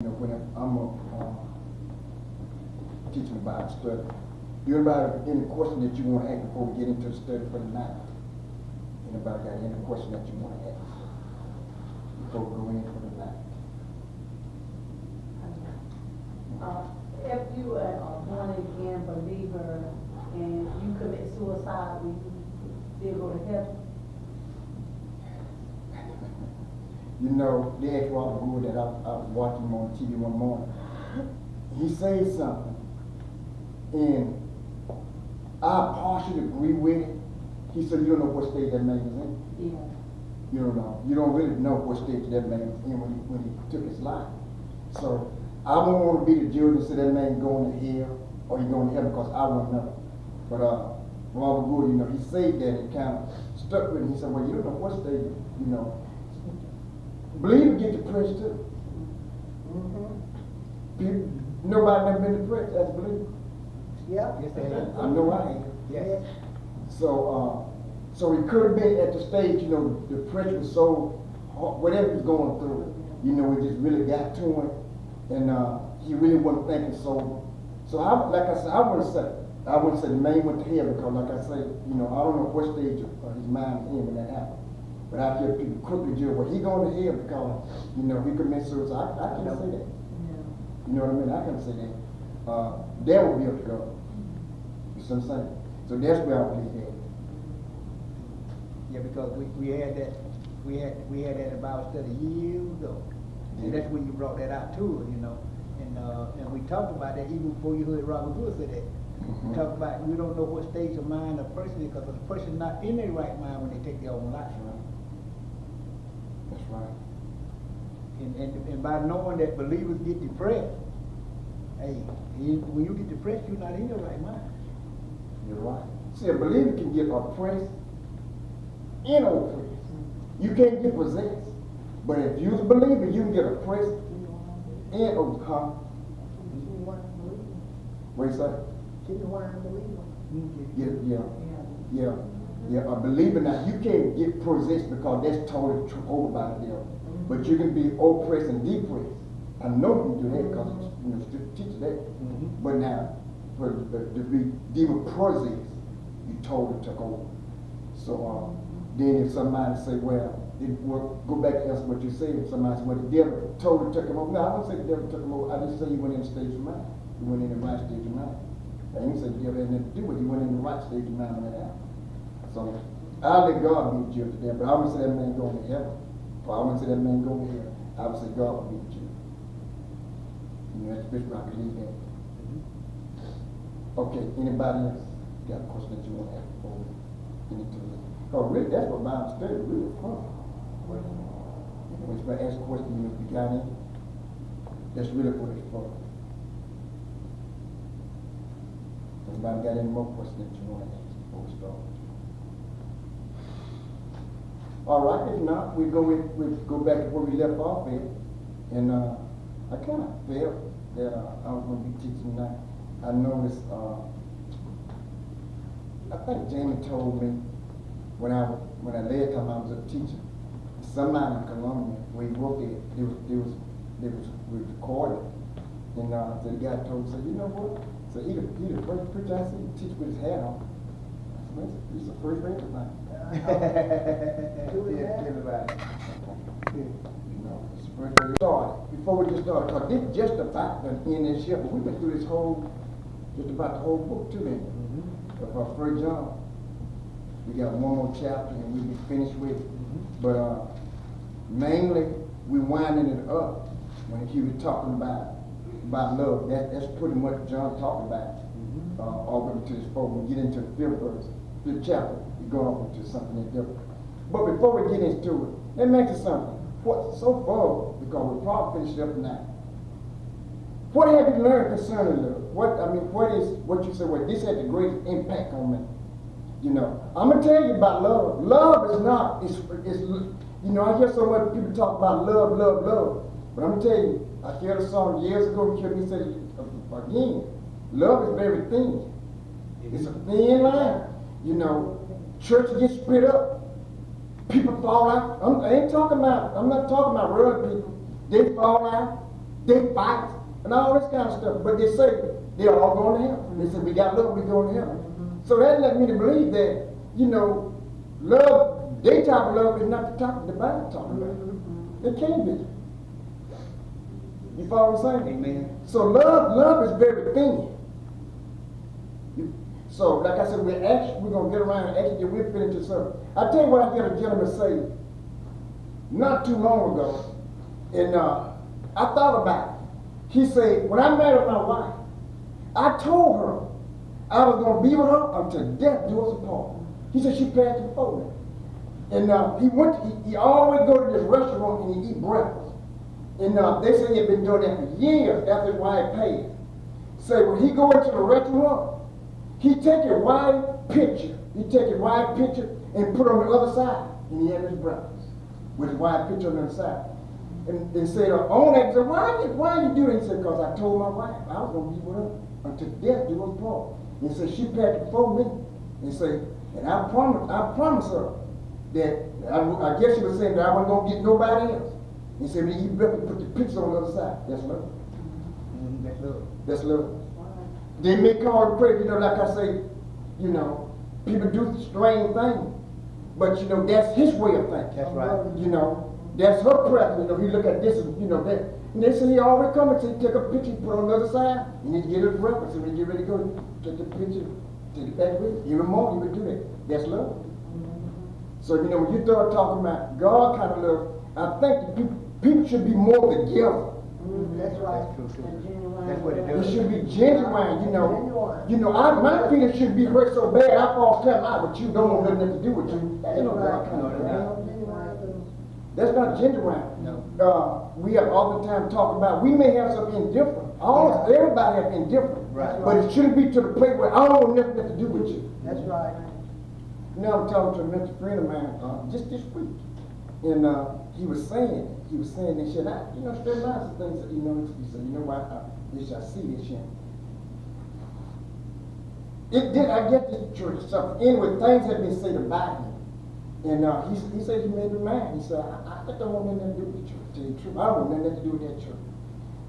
When I'm teaching about study, do anybody have any question that you want to ask before we get into the study for the night? Anybody got any question that you want to ask before we go in for the night? If you are a born again believer and you commit suicide, will you still go to heaven? You know, they asked Robert Gould that I was watching him on TV one morning. He said something, and I partially agree with it. He said, you don't know what stage that man is in. Yeah. You don't know. You don't really know what stage that man was in when he took his life. So I don't want to be the judge and say that man going to hell or he going to heaven because I won't know. But Robert Gould, you know, he said that and kind of stuck with him. He said, well, you don't know what stage, you know. Believers get depressed too. People, nobody never been depressed as a believer. Yeah. Yes, they have. I know I have. Yes. So he could have been at the stage, you know, the depression was so hard, whatever he's going through, you know, it just really got to him, and he really wasn't thinking so. So like I said, I wouldn't say the man went to hell because, like I say, you know, I don't know what stage of his mind was in when that happened. But I hear people quickly judge, well, he going to hell because, you know, he commits suicide. I can't say that. Yeah. You know what I mean? I can't say that. That would be up to God. You see what I'm saying? So that's where I believe that. Yeah, because we had that that Bible study years ago. And that's when you brought that out too, you know. And we talked about that even before you heard Robert Gould say that. We talked about we don't know what stage of mind a person is because a person's not in their right mind when they take their own life. That's right. And by knowing that believers get depressed, hey, when you get depressed, you're not in your right mind. You're right. See, a believer can get oppressed and oppressed. You can't get possessed. But if you're a believer, you can get oppressed and oppressed. Wait a second. Yeah. A believer now, you can't get possessed because that's totally over by the devil. But you can be oppressed and depressed. I know you do that because you know Scripture teaches that. But now, to be demon possessed, you totally took over. So then if somebody say, well, go back to answer what you said. If somebody say, well, the devil totally took him over. No, I don't say the devil took him over. I just say he went in the stage of mind. He went in the right stage of mind. I didn't say the devil had nothing to do with it. He went in the right stage of mind when that happened. So I'll let God be the judge of that, but I wouldn't say that man going to heaven. Or I wouldn't say that man going to hell. I would say God will be the judge. You know, that's the best way I believe that. Okay, anybody else got a question that you want to ask before we get into this? Because really, that's what Bible study is really fun. When you ask a question, you know, if you got any, that's really what it's for. Anybody got any more questions that you want to ask before we start? All right, if not, we go back to where we left off at, and I kind of felt that I was going to be teaching tonight. I noticed, I think Jamie told me when I last time I was a teacher, somebody in Columbia where he worked at, they was recorded, and so the guy told me, said, you know what? So he the first preacher I see teach with his hat on. I said, he's the first rate tonight. Before we just started, because this just about the end of this year, but we've been through just about the whole book too then. Of 1 John. We got one more chapter and we'll be finished with it. But mainly we winding it up when he was talking about love. That's pretty much John talking about. All the way to this point. When we get into the 5th chapter, we go on to something that's different. But before we get into it, let me ask you something. What's so far, because we'll probably finish up tonight. What have you learned concerning love? What you say, well, this had the greatest impact on me. You know, I'm gonna tell you about love. Love is not, it's you know, I hear so much people talk about love. But I'm gonna tell you, I heard a song years ago, you heard me say again, love is very thin. It's a thin line. You know, church gets split up. People fall out. I'm not talking about real people. They fall out. they fight, and all this kind of stuff. But they say they're all going to heaven. They say we got love, we going to heaven. So that led me to believe that, you know, love, they type of love is not the type the Bible talking about. It can't be. You follow what I'm saying? Amen. So love is very thin. So, like I said, we're gonna get around and actually we're fitting to serve. I tell you what I heard a gentleman say not too long ago, and I thought about it. He said, when I married my wife, I told her I was gonna be with her until death do us apart. He said she passed before me. And he always go to this restaurant and he eat breakfast. And they say he had been doing that for years after his wife passed. So when he go into the restaurant, he take a white picture. He take a white picture and put it on the other side. And he had his breakfast with his white picture on the other side. And they said, on that, said, why you do that? He said, because I told my wife I was going to be with her until death do us part. He said, she passed before me. And said, and I promise her that, I guess she was saying that I wasn't going to get nobody else. He said, but you better put the picture on the other side. That's love. That's love. That's love. They may call it prayer, you know, like I say, you know, people do strange things, but you know, that's his way of thinking. That's right. You know, that's her preference. You know, he look at this and, you know, that. And they say he always come and say, take a picture, put it on the other side, you need to get his breakfast. And when you get ready to go, take the picture, take it back with you. Even more, you would do that. That's love. So, you know, when you start talking about God kind of love, I think that people should be more together. That's right. That's true, too. And genuine. That's what it It does. should be genuine, you know. You know, my feelings should be hurt so bad I fall time out, but you don't want nothing to do with you. That ain't no God kind of love. That's not genuine. No. We have all the time talking about, we may have some indifferent. Everybody have indifferent. Right. But it shouldn't be to the point where I don't want nothing to do with you. That's right. Now I'm talking to a mentor friend of mine just this week. And he was saying, they said, you know, there's lots of things that, you know, he said, you know what, I see this here. I get this church stuff. Anyway, things have been said about him. And he said he made me mad. He said, I don't want nothing to do with the church, to tell you the truth. I don't want nothing to do with that church.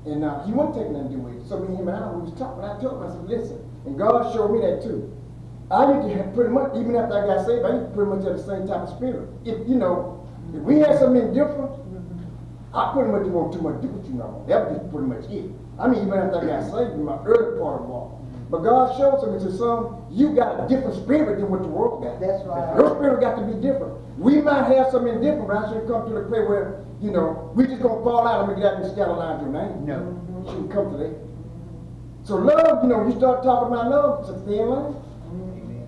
And he wouldn't take nothing to do with it. So me and him and I, we was talking. I told him, I said, listen, and God showed me that too. I used to have pretty much, even after I got saved, I used to pretty much have the same type of spirit. If, you know, if we had something different, I pretty much didn't want too much to do with you no more. That was just pretty much it. I mean, even after I got saved in my early part of the walk. But God showed me, said, son, you got a different spirit than what the world got. That's right. Your spirit got to be different. We might have something different, but I shouldn't come to the place where, you know, we just gonna fall out and we get out and scandalize your name. No. Shouldn't come to that. So love, you know, you start talking about love, it's a thin line. Amen.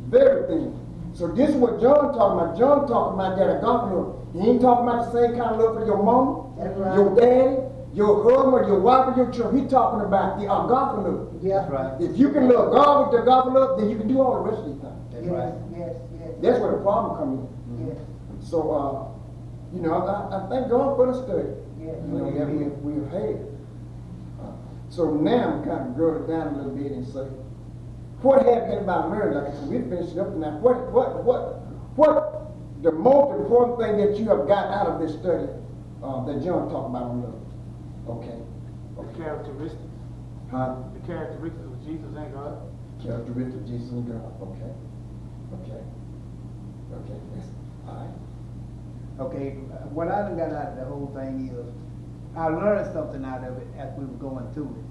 Very thin. So this is what John talking about. John talking about that agape love. He ain't talking about the same kind of love for your mama, That's right. your daddy, your husband, your wife, or your children. He talking about the agape love. Yeah. That's right. If you can love God with the agape love, then you can do all the rest of these things. That's Yes, right. yes, yes. That's where the problem comes in. Yes, So, you know, I thank God for the study. yes. You know, that we've had. So now I'm kind of girl it down a little bit and say, what happened about marriage? Like I said, we're finishing up now. What the most important thing that you have got out of this study that John talked about on love? Okay. The characteristics. Huh? The characteristics of Jesus and God. Characteristics of Jesus and God. Okay. Okay. Okay. Yes. All right. Okay, what I done got out of the whole thing is, I learned something out of it as we were going through it.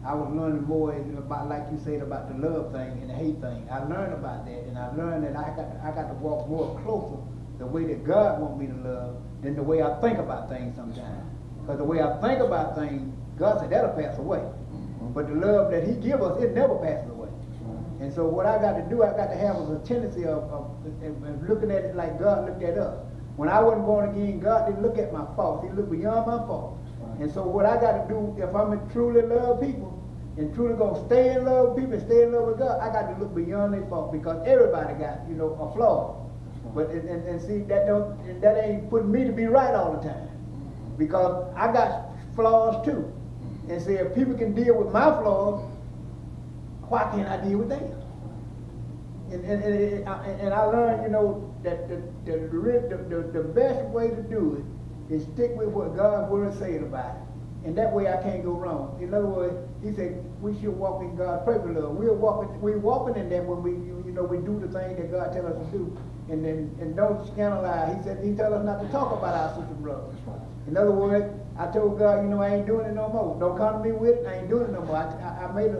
I was learning more about, like you said, about the love thing and the hate thing. I learned about that, and I learned that I got to walk more closer the way that God wants me to love than the way I think about things sometimes. Because the way I think about things, God said that'll pass away. But the love that He gives us, it never passes away. And so what I got to do, I got to have a tendency of looking at it like God looked at us. When I wasn't born again, God didn't look at my faults. He looked beyond my faults. And so what I got to do, if I'm to truly love people, and truly gonna stay in love with people and stay in love with God, I got to look beyond their faults, because everybody got, you know, a flaw. But and see, that ain't putting me to be right all the time, because I got flaws too. And see, if people can deal with my flaws, why can't I deal with theirs? And I learned, you know, that the best way to do it is stick with what God's word said about it. And that way I can't go wrong. In other words, he said, we should walk in God's perfect love. We're walking in that when we, you know, we do the thing that God tells us to do. And don't scandalize. He tell us not to talk about our sister and brother. That's right. In other words, I told God, you know, I ain't doing it no more. Don't come to me with it. I ain't doing it no more. I made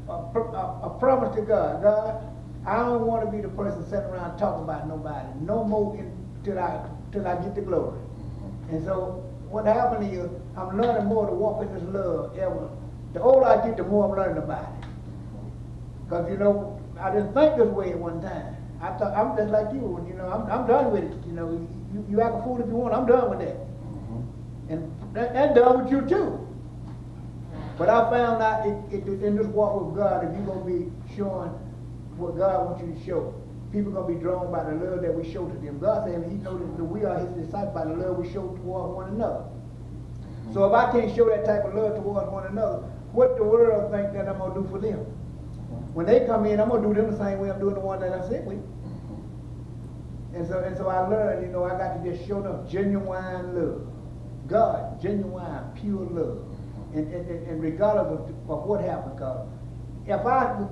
a promise to God. God, I don't want to be the person sitting around talking about nobody no more till I get the glory. And so what happened is I'm learning more to walk in this love ever. The older I get, the more I'm learning about it. Because, you know, I didn't think this way at one time. I thought I'm just like you, you know, I'm done with it. You know, you act a fool if you want, I'm done with that. And that's done with you too. But I found out in this walk with God, if you're going to be showing what God wants you to show, people are going to be drawn by the love that we show to them. God said He knows that we are His disciples by the love we show toward one another. So if I can't show that type of love towards one another, what the world think that I'm going to do for them? When they come in, I'm going to do them the same way I'm doing the one that I sent with. And so I learned, you know, I got to just show them genuine love. God, genuine, pure love. And regardless of what happened, because if I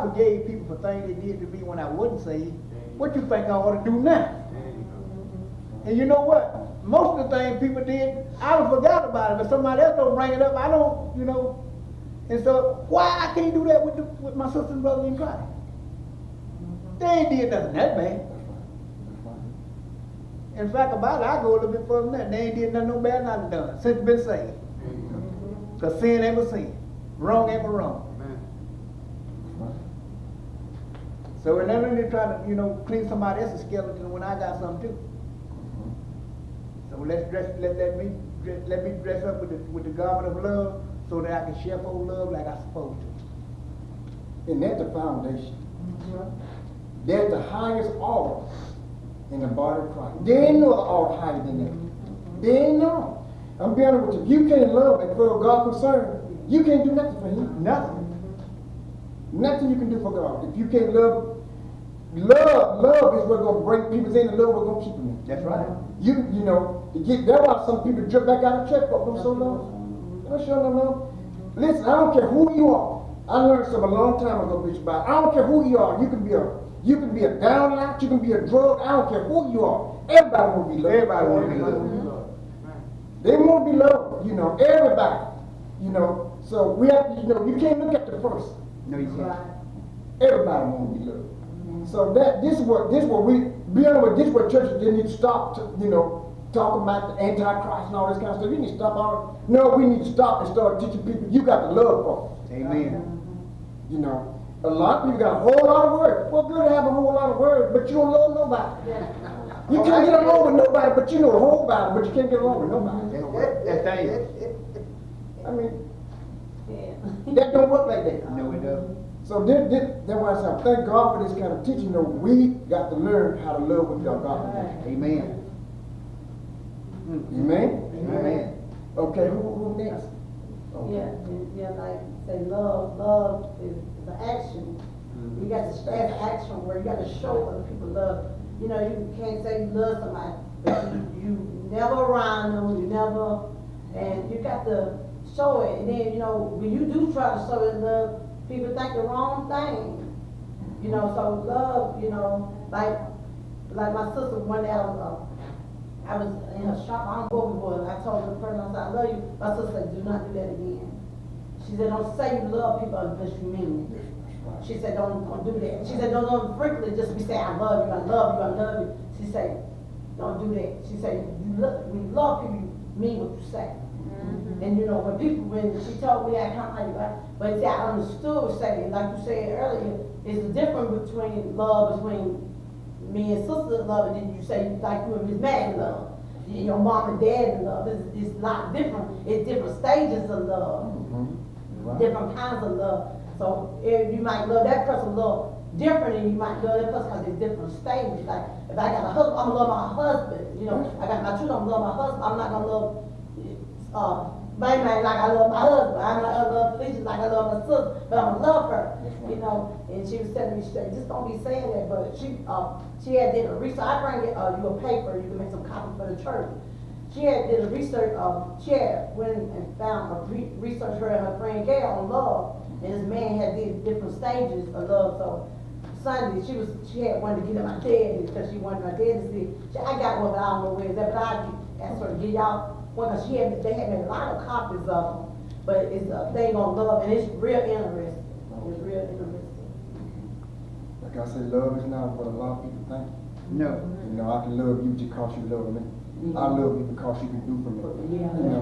forgave people for things they did to me when I wasn't saved, what you think I ought to do now? And you know what? Most of the things people did, I done forgot about it, but somebody else don't bring it up. I don't, you know. And so why I can't do that with my sister and brother in Christ? They ain't did nothing that bad. In fact, about it, I go a little bit further than that. They ain't did nothing no bad, nothing done since been saved. Because sin ain't but sin. Wrong ain't but wrong. So we're never really trying to, you know, clean somebody else's skeleton when I got something too. So let me dress up with the garment of love so that I can share full love like I'm supposed to. And that's the foundation. That's the highest order in the body of Christ. There ain't no order higher than that. There ain't no. I'm being honest with you. You can't love as far as God concerned. You can't do nothing for Him. Nothing. Nothing you can do for God. If you can't love is what's gonna bring people in, and love is gonna keep them in. That's right. You know, that's why some people drip back out of church for so long. Don't show no love. Listen, I don't care who you are. I learned something a long time ago, Bishop. I don't care who you are. You can be a downlight, you can be a drug. I don't care who you are. Everybody want to be loved. Everybody want to be loved. They want to be loved. You know, everybody. You know, so we have to. You know, you can't look at the person. No, you can't. Everybody want to be loved. So this is what we be honest with. This is what churches they need to stop. You know, talking about the Antichrist and all this kind of stuff. You need to stop all. No, we need to stop and start teaching people. You got the love for them. Amen. You know, a lot of people got a whole lot of words. Well, good to have a whole lot of words, but you don't love nobody. You can't get along with nobody, but you know the whole Bible, but you can't get along with nobody. That's dangerous. I mean, that don't work like that. No, it doesn't. So that's why I say, thank God for this kind of teaching. You know, we got to learn how to love with our God. Amen. Amen? Amen. Okay, who next? Okay. Yeah, like say love is the action. You got to add action where you got to show other people love. You know, you can't say you love somebody, but you never around them, and you got to show it. And then, you know, when you do try to show it love, people think the wrong thing. You know, so love, you know, like my sister one day I was in her shop, I don't go before, and I told the person, I said, I love you. My sister said, do not do that again. She said, don't say you love people unless you mean it. She said, don't do that. She said, don't frequently just be saying, I love you, I love you, I love you. She said, don't do that. She said, we love people, you mean what you say. And you know, when she told me that, kind of like, but see, I understood what saying, like you said earlier, it's the difference between love between me and sister love, and then you say like you and Miss Maggie love, your mom and dad love. It's a lot different. It's different stages of love, different kinds of love. So if you might love that person love different, and you might love that person because it's different stages. Like if I got a husband, I'm gonna love my husband. You know, I got my children, I'm gonna love my husband. I'm not gonna love May like I love my husband. I'm not gonna love Felicia like I love my sister, but I'm gonna love her. You know, and she was telling me, she said, just don't be saying that. But she had did a research. I bring you a paper. You can make some copies for the church. she had did a research, she had went and found research her and her friend Gail on love, and this man had these different stages of love, so Sunday, she had wanted to get my daddy, because she wanted my daddy to see, I got one, but I don't know where it's at, but I asked her to get y'all one, because they had made a lot of copies of them, but it's a thing on love, and it's real interesting, it's real interesting. Like I said, love is not what a lot of people think. No. You know, I can love you because you love me. I love you because you can do for me. Yeah. You know,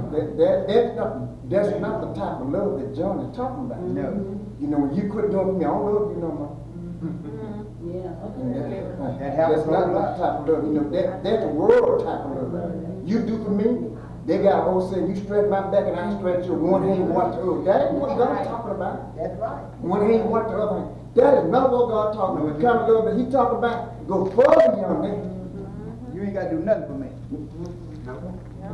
that's not the type of love that John is talking about. No. You know, when you quit doing for me, I don't love you no more. Yeah, And okay. That happens that's not a lot. that type of love. You know, that's the world type of love. You do for me, they got a whole saying, you stretch my back and I stretch your one hand, one to the other. That ain't what God's talking about. That's right. One hand, one to the other hand. That is not what God talking about. The kind of love that He talking about, go further beyond that. You ain't gotta do nothing for me.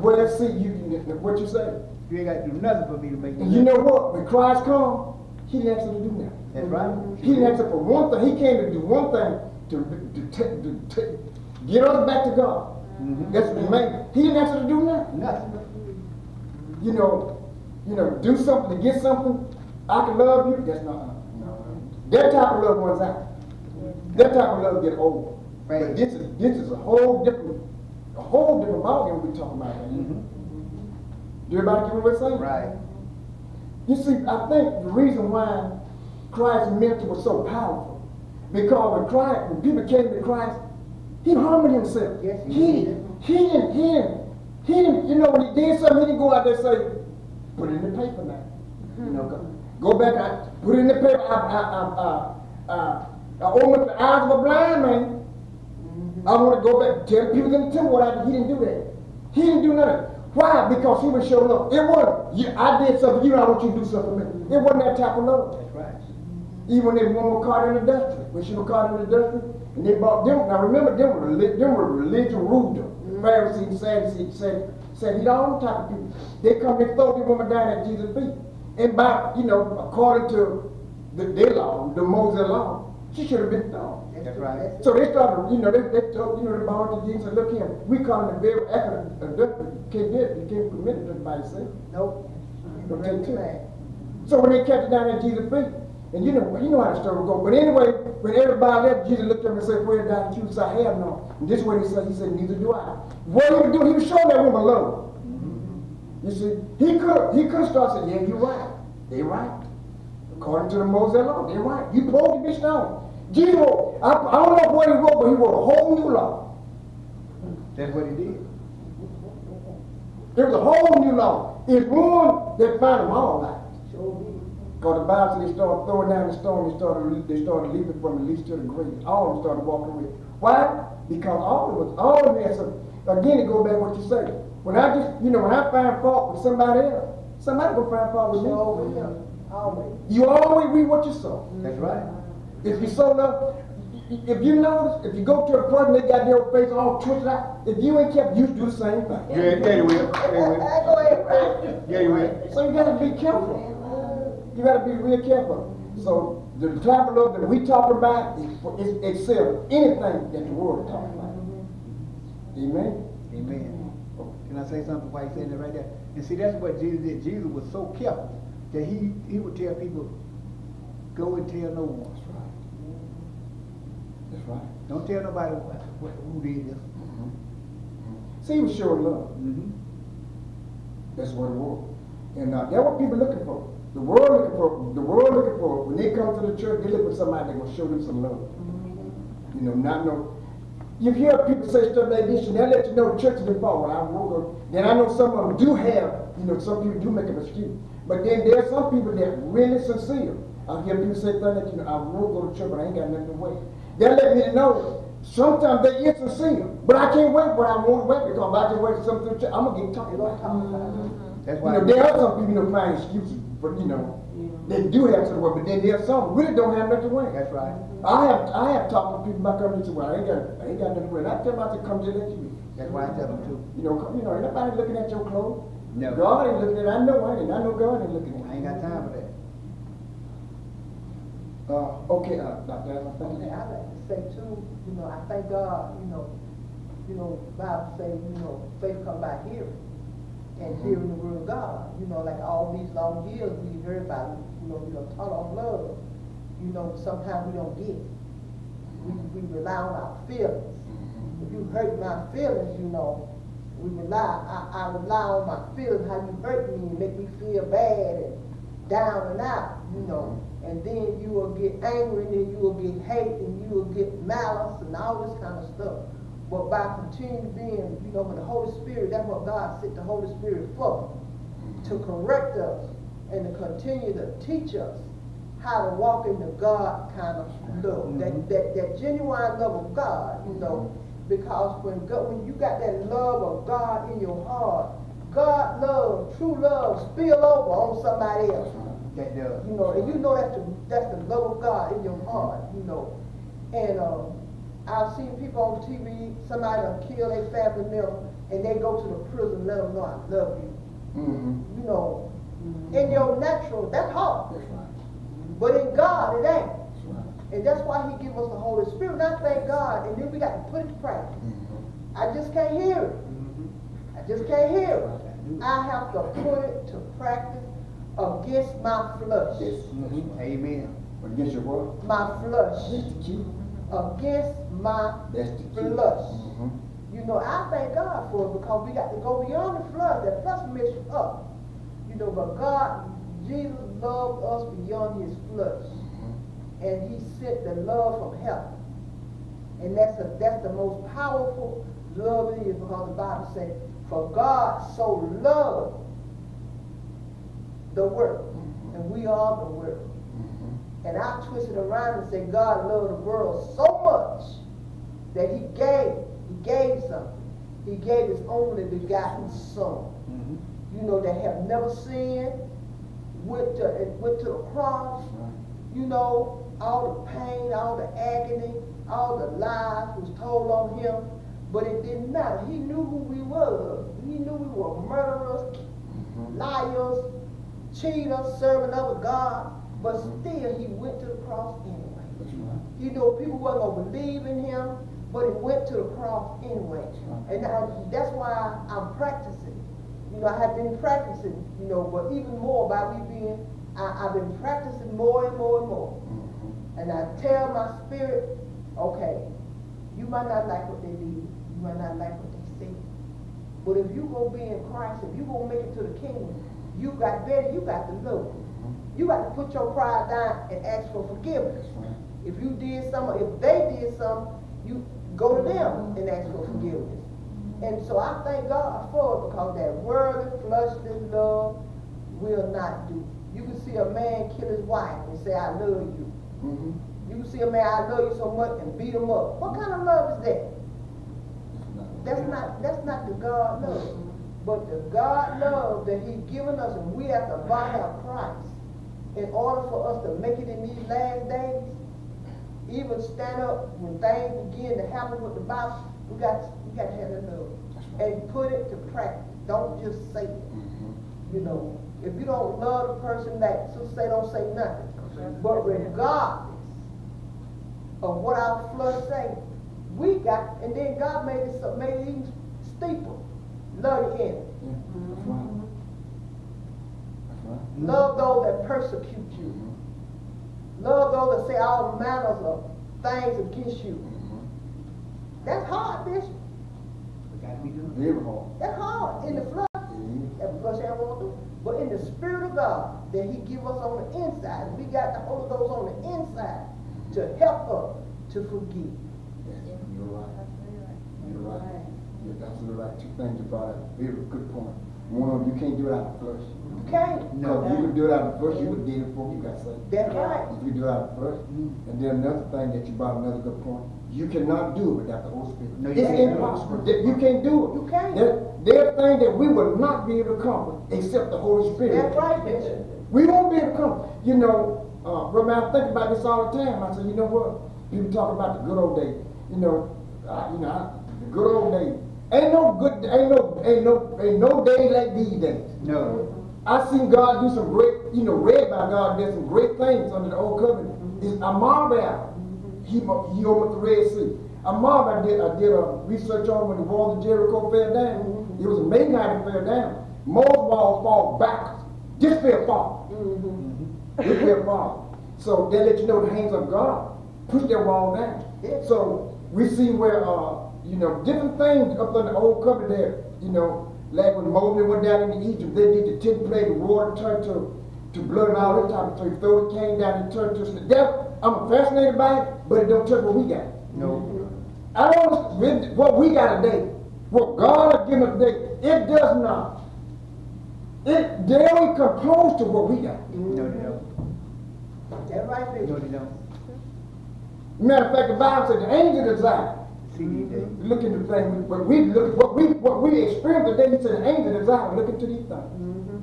Well, let's see, what you say. You ain't gotta do nothing for me to make And you know what? When Christ come, He didn't ask us to do nothing. That's right. He didn't ask us for one thing. He came to do one thing, to get us back to God. That's what He made. He didn't ask us to do nothing. Nothing. You know, do something to get something. I can love you. That's not. That type of love runs out. That type of love get old. Right. But this is a whole different ballgame we're talking about. Do everybody get what I'm saying? Right. You see, I think the reason why Christ's ministry was so powerful, because when people came to Christ, He humbled Himself. Yes, He didn't, you know, when He did something, He didn't go out there and say, put it in the paper now. You know, go back, put it in the paper, I opened the eyes of a blind man. I want to go back, tell people in the temple what I did. He didn't do that. He didn't do nothing. Why? Because He was showing love. It wasn't, I did something for you, I want you to do something for me. It wasn't that type of love. That's right. Even when that woman was caught in adultery, when she was caught in adultery, and they brought them, now remember, them were religion ruled them. Pharisees, Sadducees, said, all them type of people. They come, they throw the woman down at Jesus' feet. And by, according to their law, the Moses law, she should have been thrown. That's right. So they started, they told, the bond to Jesus and look here, we call him a very accurate adultery. You can't commit it by yourself. Nope. Don't take care. So when they kept it down at Jesus' feet, and you know how the story go. But anyway, when everybody left, Jesus looked up and said, where did I choose? I have none. And this is what he said, neither do I. What he was doing, he was showing that woman love. You see, he could start saying, yeah, you're right. They're right. According to the Mosaic law, they're right. You supposed to be stoned. Jesus wrote, I don't know what he wrote, but he wrote a whole new law. That's what he did. There was a whole new law. It's one that found them all out. Because the Bible said they started throwing down the stone, they started leaping from the least to the greatest. All of them started walking away. Why? Because all of them had some, again, it goes back to what you say. When I find fault with somebody else, somebody will find fault with me. Always. You always read what you saw. That's right. If you sow love, if you notice, if you go to a person, they got their face all twisted out, if you ain't kept, you do the same thing. Yeah, you will. Go ahead. Yeah, you will. So you gotta be careful. You gotta be real careful. So the type of love that we talk about excels anything that the world talks about. Amen? Amen. Can I say something while you're saying that right there? And see, that's what Jesus did. Jesus was so careful that he would tell people, go and tell no one. That's right. That's right. Don't tell nobody who did this. See, he was showing love. That's what it was. And that's what people looking for. The world looking for, when they come to the church, they look for somebody that's going to show them some love. You hear people say stuff like this, and they'll let you know the church is involved. Then I know some of them do have, some people do make an excuse. But then there are some people that are really sincere. I hear people say things like, I will go to church, but I ain't got nothing to wait. They'll let me know, sometimes they are sincere, but I can't wait what I want to wait, because if I just wait for something to church, I'm going to get talked about. That's why. There are some people, find excuses, but they do have something to wait, but then there are some really don't have nothing to wait. That's right. I have talked to people about coming to well, I ain't got nothing to wait. I tell them I come to let you in. That's why I tell them too. Ain't nobody looking at your clothes. No. God ain't looking at it. I know God ain't looking at it. I ain't got time for that. Okay, Dr. Allen, thank you. I like to say too, I thank God, You know, Bible say, you know, faith come by hearing, and hearing the word of God. You know, like all these long years we heard about, you know, taught on love. You know, sometimes we don't get it. We rely on our feelings. If you hurt my feelings, you know, I rely on my feelings, how you hurt me and make me feel bad and down and out, you know. And then you will get angry, and then you will get hate, and you will get malice and all this kind of stuff. But by continuing being, you know, with the Holy Spirit, that's what God sent the Holy Spirit for, to correct us and to continue to teach us how to walk in the God kind of love, that genuine love of God, you know. Because when you got that love of God in your heart, God love, true love, spill over on somebody else. That does. You know, and you know that's the love of God in your heart, you know. And I've seen people on TV, somebody will kill their family member, and they go to the prison and let them know I love you. You know, in your natural, that's hard. That's right. But in God, it ain't. That's right. And that's why he gives us the Holy Spirit. And I thank God. And then we got to put it to practice. I just can't hear it. I just can't hear it. I have to put it to practice against my flesh. Yes. Amen. Against your what? My flesh. That's the key. Against my That's the key. flesh. You know, I thank God for it because we got to go beyond the flesh. That flesh messed up. You know, but God, Jesus loved us beyond his flesh. And he sent the love from heaven. And that's the most powerful love it is, because the Bible says, for God so loved the world, and we are the world. And I twist it around and say God loved the world so much that he gave something. He gave his only begotten son. You know, that have never sinned, went to the cross, you know, all the pain, all the agony, all the lies was told on him, but it didn't matter. He knew who we were. He knew we were murderers, liars, cheaters, serving other God, but still he went to the cross anyway. You know, people weren't going to believe in him, but he went to the cross anyway. And that's why I'm practicing. You know, I have been practicing, you know, but even more by I've been practicing more and more and more. And I tell my spirit, okay, you might not like what they did, you might not like what they said, but if you gonna be in Christ, if you gonna make it to the kingdom, you got to know. You got to put your pride down and ask for forgiveness. If you did something, if they did something, you go to them and ask for forgiveness. And so I thank God for it, because that worldly, fleshly love will not do. You can see a man kill his wife and say, I love you. You can see a man, I love you so much, and beat him up. What kind of love is that? That's not the God love. But the God love that he's given us, and we have to body of Christ in order for us to make it in these last days. Even stand up when things begin to happen with the Bible, we got to have that love. And put it to practice. Don't just say it. You know, if you don't love the person that, so say don't say nothing. But regardless of what our flesh say, we got, and then God made it even steeper. Love the enemy. Love those that persecute you. Love those that say all manners of things against you. That's hard, Bishop. Very hard. That's hard in the flesh. That flesh ain't want to do. But in the Spirit of God that he give us on the inside, we got the Holy Ghost on the inside to help us to forgive. Yes, you're right. You're right. You're absolutely right. Two things you brought up. Very good point. One of them, you can't do it out of the flesh. You can't. No, you could do it out of the flesh, you would do it before you got saved. That's right. If you do it out of the flesh. And then another thing that you brought, another good point, you cannot do it without the Holy Spirit. No, you it's can't. impossible. You can't do it. You can't. There are things that we will not be able to accomplish except the Holy Spirit. That's right, Bishop. We won't be able to accomplish. You know, I think about this all the time. I said, you know what? People talk about the good old days. The good old days. Ain't no day like these days. No. I seen God do some great, read by God did some great things under the old covenant. I marvel at it. He opened the Red Sea. I marveled, I did a research on when the walls of Jericho fell down. It was amazing how it fell down. Most walls fall backwards. This fell forward. This fell forward. So they let you know the hands of God push that wall down. Yeah. So we see where, you know, different things up on the old covenant there, you know, like when Moses went down into Egypt, they did the 10th plague, the water turned to blood and all that type of stuff. Throw the cane down and turn to that. I'm fascinated by it, but it don't touch what we got. No. I don't understand what we got today, what God has given us today. It does not. They don't come close to what we got. No, they don't. That's right, No, baby. they don't. Matter of fact, the Bible said the angel desire. See these days. Look into things, but we look what we experience today. He said the angel desire. Look into these things.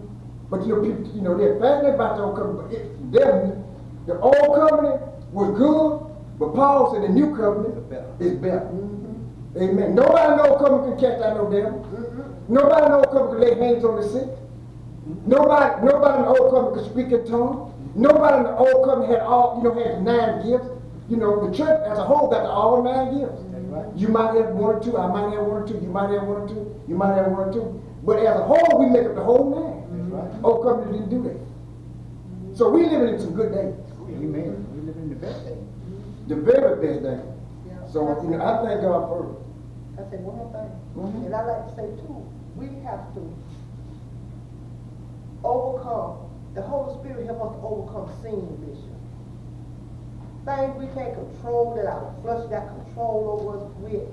But you know, people, you know, they're fascinated about the old covenant. But the old covenant was good, but Paul said the new covenant is better. Amen. Nobody in the old covenant can cast out no devil. Nobody in the old covenant can lay hands on the sick. Nobody in the old covenant could speak in tongues. Nobody in the old covenant had had 9 gifts. You know, the church as a whole got all 9 gifts. That's right. You might have 1 or 2, I might have 1 or 2, you might have 1 or 2, you might have 1 or 2. But as a whole, we make up the whole man. That's right. Old covenant didn't do that. So we living in some good days. Amen. We live in the best day. The very best days. Yeah. So you know, I thank God for it. I said one more thing, Mhm. and I like to say too, we have to overcome, the Holy Spirit help us to overcome sin, Bishop. Things we can't control, that our flesh got control over us with.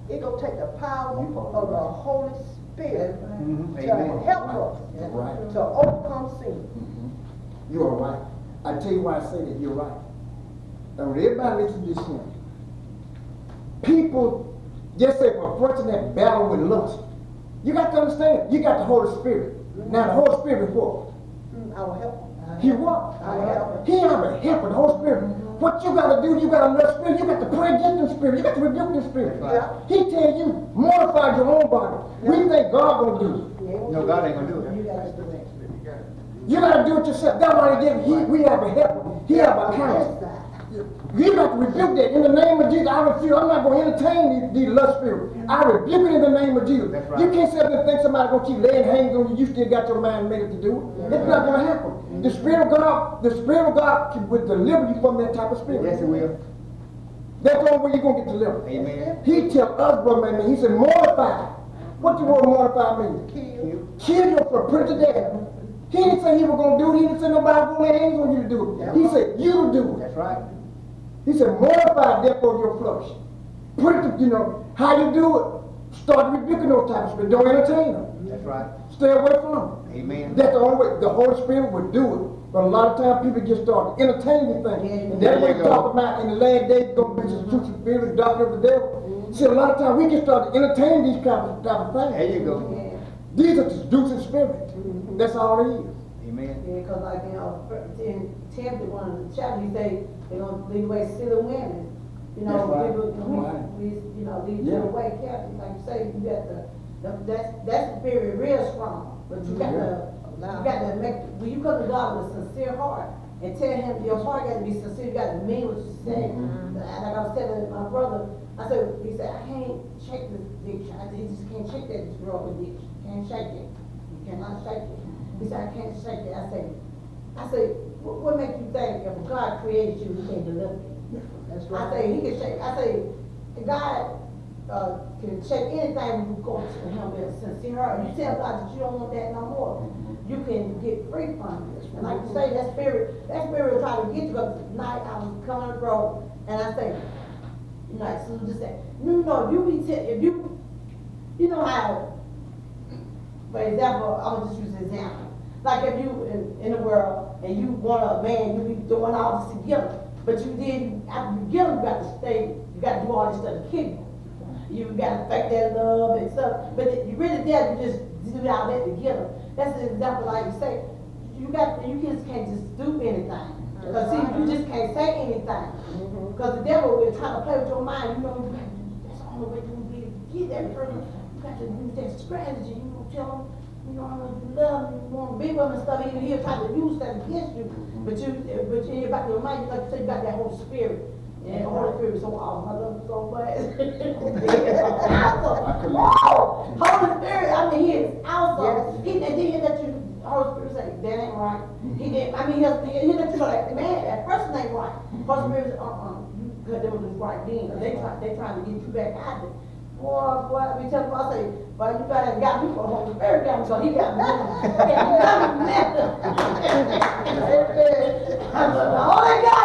It gonna take the power of the Holy Spirit Mhm. to Amen. help us Right. to overcome sin. You are right. I tell you why I say that. You're right. And when everybody listen to this hymn, people just say for a person that battle with lust, you got to understand. You got the Holy Spirit. Now the Holy Spirit is what? Our help. He what? Our help. He have a helper, the Holy Spirit. What you gotta do, you gotta love spirit, you got to pray against the spirit, you got to rebuke the spirit. That's right. He tell you, mortify your own body. We think God gonna do it. No, God ain't gonna do You it. gotta do that. You gotta do it yourself. That's why they give we have a helper. He have a counselor. You got to rebuke that in the name of Jesus. I refuse. I'm not going to entertain these lust spirits. I rebuke it in the name of Jesus. That's right. You can't sit there and think somebody's going to keep laying hands on you. You still got your mind made up to do it. It's not going to happen. The Spirit of God will deliver you from that type of spirit. Yes, it will. That's the only way you're going to get delivered. Amen. He tell us, brother man, he said, mortify. What the word mortify mean? Kill. Kill your for put it to death. He didn't say he was going to do it. He didn't say nobody was going to lay hands on you to do it. He said, you do it. That's right. He said, mortify therefore your flesh. Put it to, you know, how you do it. Start rebuking those type of spirits. Don't entertain them. That's right. Stay away from them. Amen. That's the only way. The Holy Spirit would do it. But a lot of times people just start entertaining things. And that's what we talk about in the last days, going to be seducing spirits, doctrine of the devil. See, a lot of times we just start entertaining these type of There things. you go. These are seducing spirits. That's all it is. Amen. Yeah, because like, you know, in Timothy, one of the chapters, he say, they're gonna lead away silly women. You know, That's right. people, Right. lead Yeah. you away captive. Like you say, you got that's the spirit real strong. But you got to make, when you come to God with a sincere heart and tell him your heart got to be sincere, you got to mean what you say. Like I was telling my brother, he said, I can't shake this addiction. I said, he just can't shake that drug addiction. Can't shake it. You cannot shake it. He said, I can't shake it. I said, what makes you think if God created you, he can't deliver you? That's I right. say, he can shake. I say, God can shake anything when you go to him with a sincere heart. You tell God that you don't want that no more. You can get free from it. And like you say, that spirit will try to get you. But tonight I was coming on the road, and I say, you know, so just say, no, you be if you know how. For example, I'll just use an example. Like if you in the world and you want a man, you be doing all this together. But you did, after you get him, you got to stay, you got to do all this stuff to keep him. You got to fake that love and stuff. But you really there, you just do all that together. That's an example, like you say, you just can't just do anything. Because see, you just can't say anything. Because the devil will try to play with your mind. You know, that's the only way you can get that person. You got to use that strategy. You know, tell him, you know, you love him, you want to be with him and stuff. Even he'll try to use that against you. But in the back of your mind, like you say, you got that Holy Spirit. Yeah, the Holy Spirit is so awesome. I love him so much. couldn't- Wow. Holy Spirit, I mean, he is awesome. Yes. He didn't let you, Holy Spirit say, that ain't right. He didn't, I mean, he let you know that, man, that person ain't right. Holy Spirit said, you cut them with this right then. They trying to get you back out there. Boy, I be telling him, I say, but you gotta got me for the Holy Spirit got me, so he got me. He got me. I said, the Holy Ghost.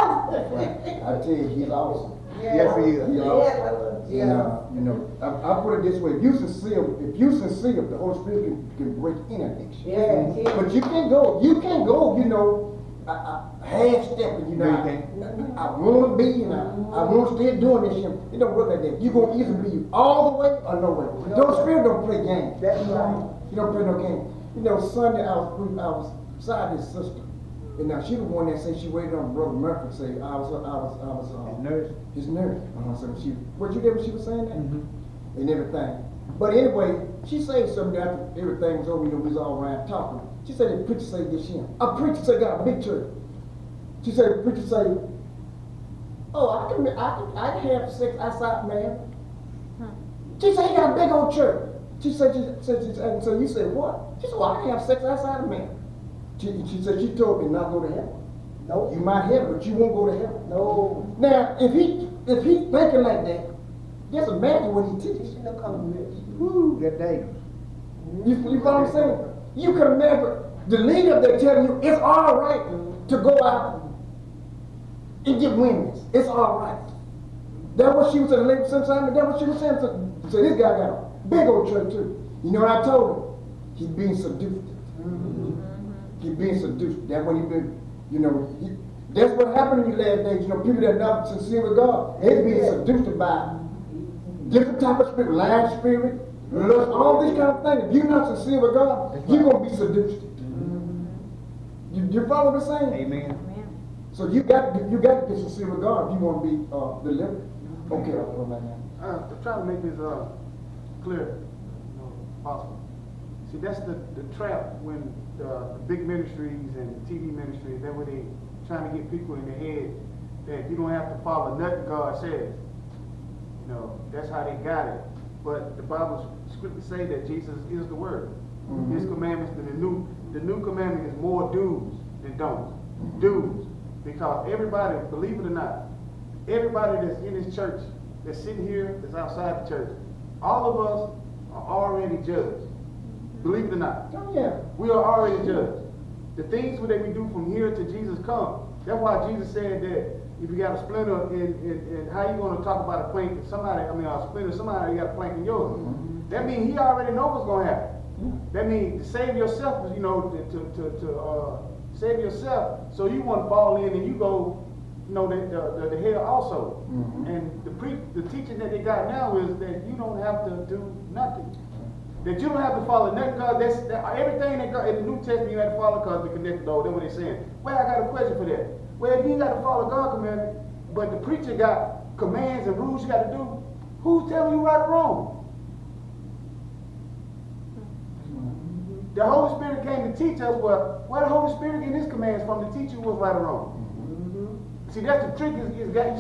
I tell you, he's awesome. Yes, he is. He's Yes, awesome. I love And, you know, I put it this way, if you sincere, the Holy Spirit can break any addiction. Yeah, yeah. But you can't go, you know, half stepping, you know. No, you can't. I wanna be, and I wanna stay doing this shit. It don't work like that. You gonna either be all the way or no way. The Holy Spirit don't play games. That's right. He don't play no games. You know, Sunday I was beside his sister. And now she the one that said she waited on Brother Murphy to say I was His nurse. his nurse. So she, what you did when she was saying that? Mm-hmm. And everything. But anyway, she said something after everything was over, you know, we was all around talking. She said the preacher said this here. A preacher said got a big church. She said the preacher said, oh, I can have sex outside, man. She said he got a big old church. She said, so you said what? She said, well, I can have sex outside of man. She said she told me not to go to heaven. No. You might have it, but you won't go to heaven. No. Now, if he thinking like that, just imagine what he teaches. She no come rich. Woo, that dangerous. You follow what I'm saying? You can imagine the leader they're telling you it's all right to go out and get women. It's all right. That's what she was saying. Lady sometimes that's what she was saying. So this guy got a big old church too. You know what I told him? He's being seduced. He's being seduced. That's what he been. You know, that's what happened in these last days. You know, people that are not sincere with God, they're being seduced by different type of spirit, lying spirit, lust, all these kind of things. If you're not sincere with God, you're gonna be seduced. You follow what I'm saying? Amen. So you got to get sincere with God if you want to be delivered. Okay, I'll go back now. To try to make this clear, possible. See, that's the trap when the big ministries and TV ministries, that's where they trying to get people in their head that you don't have to follow nothing God says. You know, that's how they got it. But the Bible scriptures say that Jesus is the Word. His commandments, the new commandment is more do's than don'ts. Do's. Because everybody, believe it or not, everybody that's in this church, that's sitting here, that's outside the church, all of us are already judged. Believe it or not. Oh yeah. We are already judged. The things that we do from here to Jesus come. That's why Jesus said that if you got a splinter in how you going to talk about a plank in somebody, a splinter, somebody got a plank in yours. That means he already knows what's going to happen. That means to save yourself, you know, to save yourself, so you want to fall in and you go, you know, the hell also. And the teaching that they got now is that you don't have to do nothing. That you don't have to follow nothing, God. Everything that God in the New Testament you have to follow because the connected door. That's what they're saying. Well, I got a question for that. Well, if you got to follow God's commandment, but the preacher got commands and rules you got to do, who's telling you right or wrong? The Holy Spirit came to teach us where the Holy Spirit getting his commands from to teach you what's right or wrong. See, that's the trick. You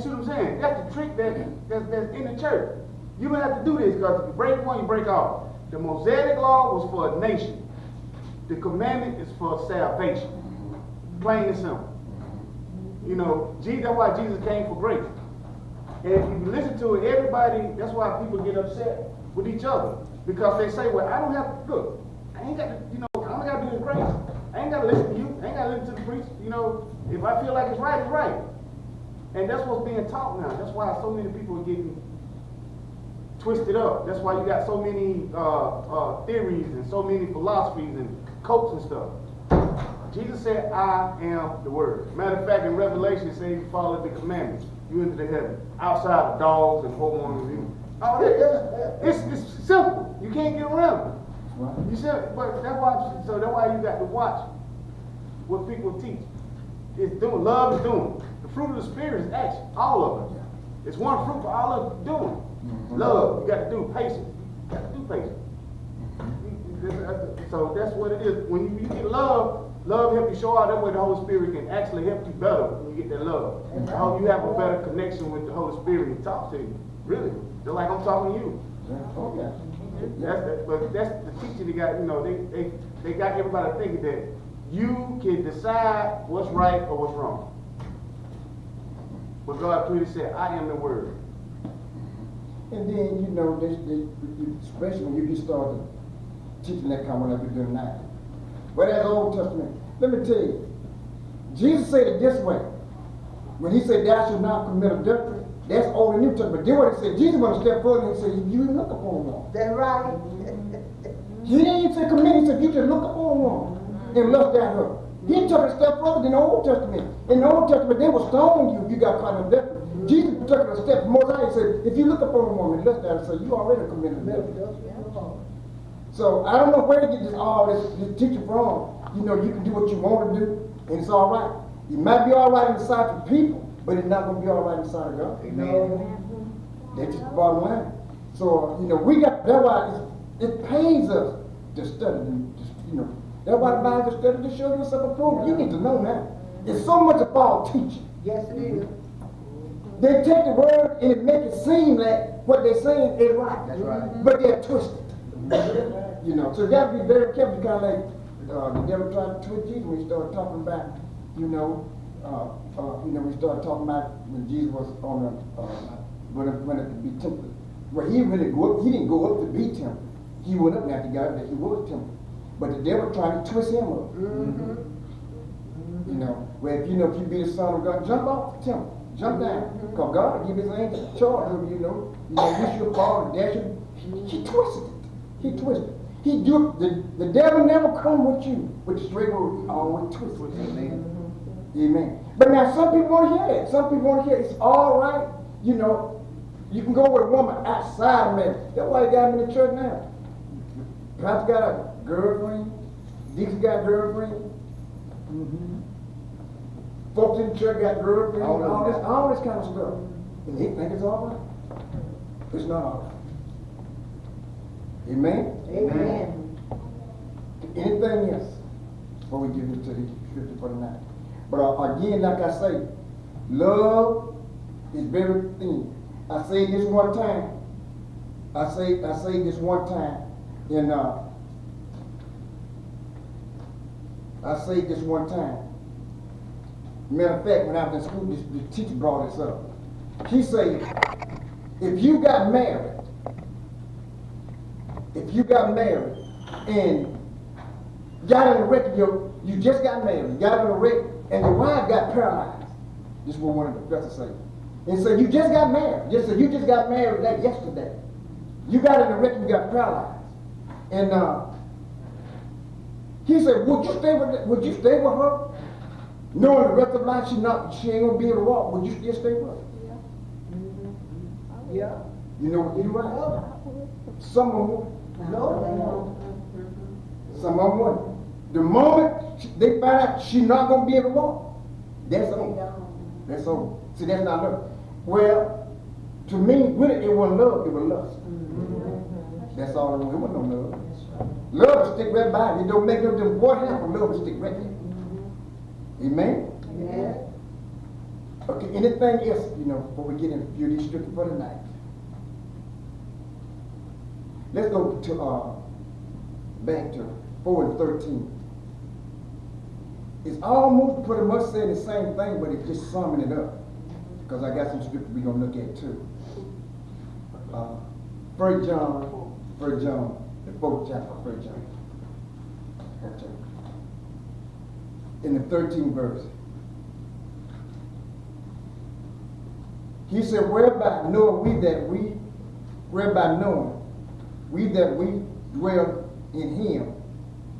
see what I'm saying? That's the trick that's in the church. You don't have to do this because if you break one, you break all. The Mosaic law was for a nation. The commandment is for salvation. Plain and simple. You know, that's why Jesus came for grace. And if you listen to it, everybody, that's why people get upset with each other. Because they say, well, I don't have to, look, I ain't got to, you know, I only got to do this grace. I ain't got to listen to you. I ain't got to listen to the priest. You know, if I feel like it's right, it's right. And that's what's being taught now. That's why so many people are getting twisted up. That's why you got so many theories and so many philosophies and cults and stuff. Jesus said, I am the Word. Matter of fact, in Revelation, it says you follow the commandments. You enter the heaven. Outside of dogs and hormones. It's simple. You can't get around it. Right. You said, but that's why you got to watch what people teach. It's doing. Love is doing. The fruit of the Spirit is action. All of it. It's one fruit for all of it doing. Love. You got to do patience. You got to do patience. So that's what it is. When you get love, Love helps you show out. That way the Holy Spirit can actually help you better when you get that love. I hope you have a better connection with the Holy Spirit and talk to you. Really. Just like I'm talking to you. Oh, yeah. But that's the teaching they got, you know, they got everybody thinking that you can decide what's right or what's wrong. But God clearly said, I am the Word. And then, you know, especially when you get started teaching that kind of like we're doing now. But as Old Testament, let me tell you, Jesus said it this way. When he said, thou shalt not commit adultery, that's Old and New Testament. Then what he said, Jesus went a step further and he said, you look upon one. That's right. He didn't even say commit, he said, you just look upon one and lust at her. He took it a step further than the Old Testament. In the Old Testament, they will stone you if you got caught in adultery. Jesus took it a step more. He said, if you look upon a woman and lust at her, so you already committed adultery. So I don't know where to get all this teaching from. You know, you can do what you want to do, and it's all right. It might be all right in the sight of people, but it's not going to be all right in the sight of God. Amen. That's just the bottom line. So, you know, that's why it pays us to study, you know. That's why the Bible study to show yourself approved. You need to know that. It's so much about teaching. Yes, it is. They take the word and it make it seem like what they're saying is right. That's right. But they're twisted. You know, so you got to be very careful. Kind of like the devil tried to twist Jesus when he started talking about, we started talking about when Jesus was on when it be tempted. Well, he didn't go up to be tempted. He went up after God that he was tempted. But the devil tried to twist him up. You know, where if you be the son of God, jump off the temple, jump down, because God will give his angels charge of you know, you should fall and dash you. He twisted it. He twisted. The devil never come with you with the straight word. He always twisted. Amen. Amen. But now some people want to hear that. Some people want to hear it's all right. You know, you can go with a woman outside of marriage. That's why you got him in the church now. Perhaps got a girlfriend. Deacon got a girlfriend. Folks in the church got girlfriends. All this kind of stuff. And they think it's all right. It's not all right. Amen? Amen. Anything else before we get into the scripture for tonight? But again, like I say, love is very thin. I say this one time. I say this one time. And I say this one time. Matter of fact, when I was in school, the teacher brought this up. He said, if you got married and got in a wreck, you just got married, got in a wreck, and your wife got paralyzed. This is what one of the professors say. And so you just got married. You just got married like yesterday. You got in a wreck and you got paralyzed. And he said, would you stay with her? Knowing the rest of life she ain't gonna be able to walk, would you still stay with her? Yeah. You know, you're right. Some of them won't. No. Some of them won't. The moment they find out she's not gonna be able to walk, that's over. That's over. See, that's not love. Well, to me, really, it wasn't love, it was lust. That's all it was. It wasn't no love. Love will stick right by you. It don't make no difference what happened. Love will stick right there. Amen? Yeah. Okay, anything else, before we get into a few of these scriptures for tonight? Let's go to back to 4 and 13. It's almost pretty much saying the same thing, but it's just summing it up. Because I got some scripture we're going to look at too. 1 John, the 4th chapter of 1 John. In the 13th verse. He said, whereby knowing we that we dwell in him,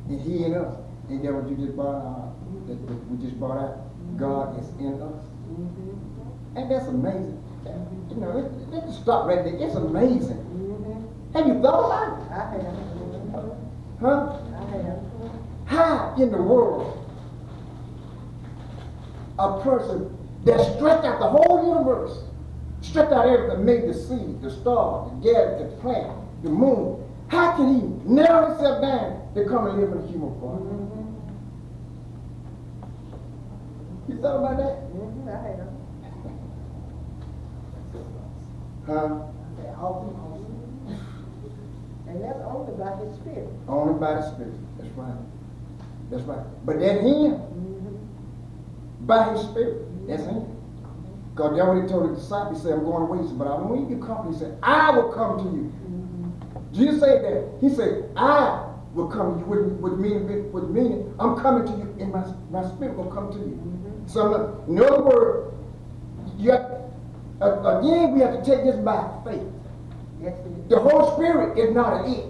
and he in us. Ain't that what you just brought out? That we just brought out? God is in us. And that's amazing. Let's just stop right there. It's amazing. Have you thought about it? I have. Huh? I have. How in the world a person that stretched out the whole universe, stretched out everything, made the sea, the stars, the gas, the plant, the moon, how can he narrow himself down to come and live in a human form? You thought about that? I have. Huh? And that's only by his spirit. Only by the Spirit. That's right. That's right. But that him, by his Spirit, that's him. Because that's what he told the disciples. He said, I'm going away. He said, but I won't leave you company. He said, I will come to you. Jesus said that. He said, I will come to you with meaning, I'm coming to you, and my spirit will come to you. So in other words, you have, again, we have to take this by faith. Yes, it is. The Holy Spirit is not an it.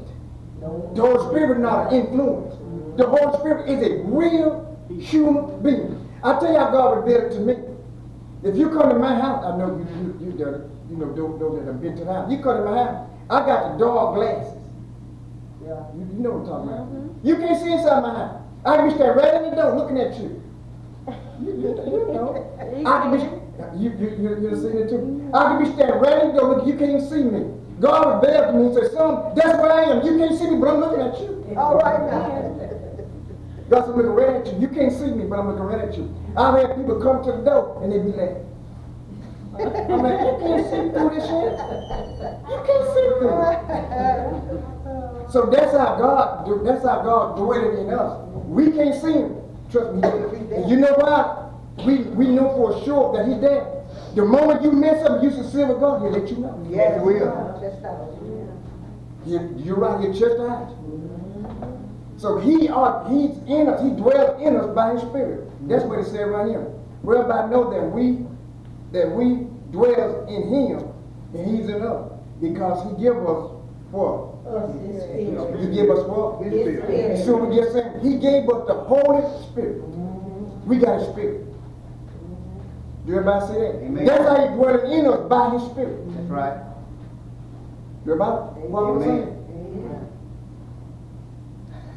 No. The Holy Spirit is not an influence. The Holy Spirit is a real human being. I tell you how God revealed it to me. If you come to my house, I know you done it. You know those that have been to the house. You come to my house, I got the dark glasses. Yeah. You know what I'm talking about. You can't see inside my house. I can be standing right in the door looking at you. You know. I can be, you're seeing it too. I can be standing right in the door looking, you can't even see me. God revealed to me and said, son, that's where I am. You can't see me, but I'm looking at you. All right now. God's looking right at you. You can't see me, but I'm looking right at you. I've had people come to the door and they be like, I'm like, you can't see through this shit. You can't see through it. So that's how God dwelling in us. We can't see him. Trust me. And you know why? We know for sure that he's there. The moment you mess up, you sincere with God, he'll let you know. Yes, He will. Just You're right, you're chastised. So he's in us, he dwells in us by his spirit. That's what it said right here. Whereby know that we dwell in him and he's in us. Because he give us what? He give us what? His Spirit. So we just saying, he gave us the Holy Spirit. We got his spirit. Do everybody see that? Amen. That's how he dwelling in us by his spirit. That's right. You everybody? What I'm Amen. saying?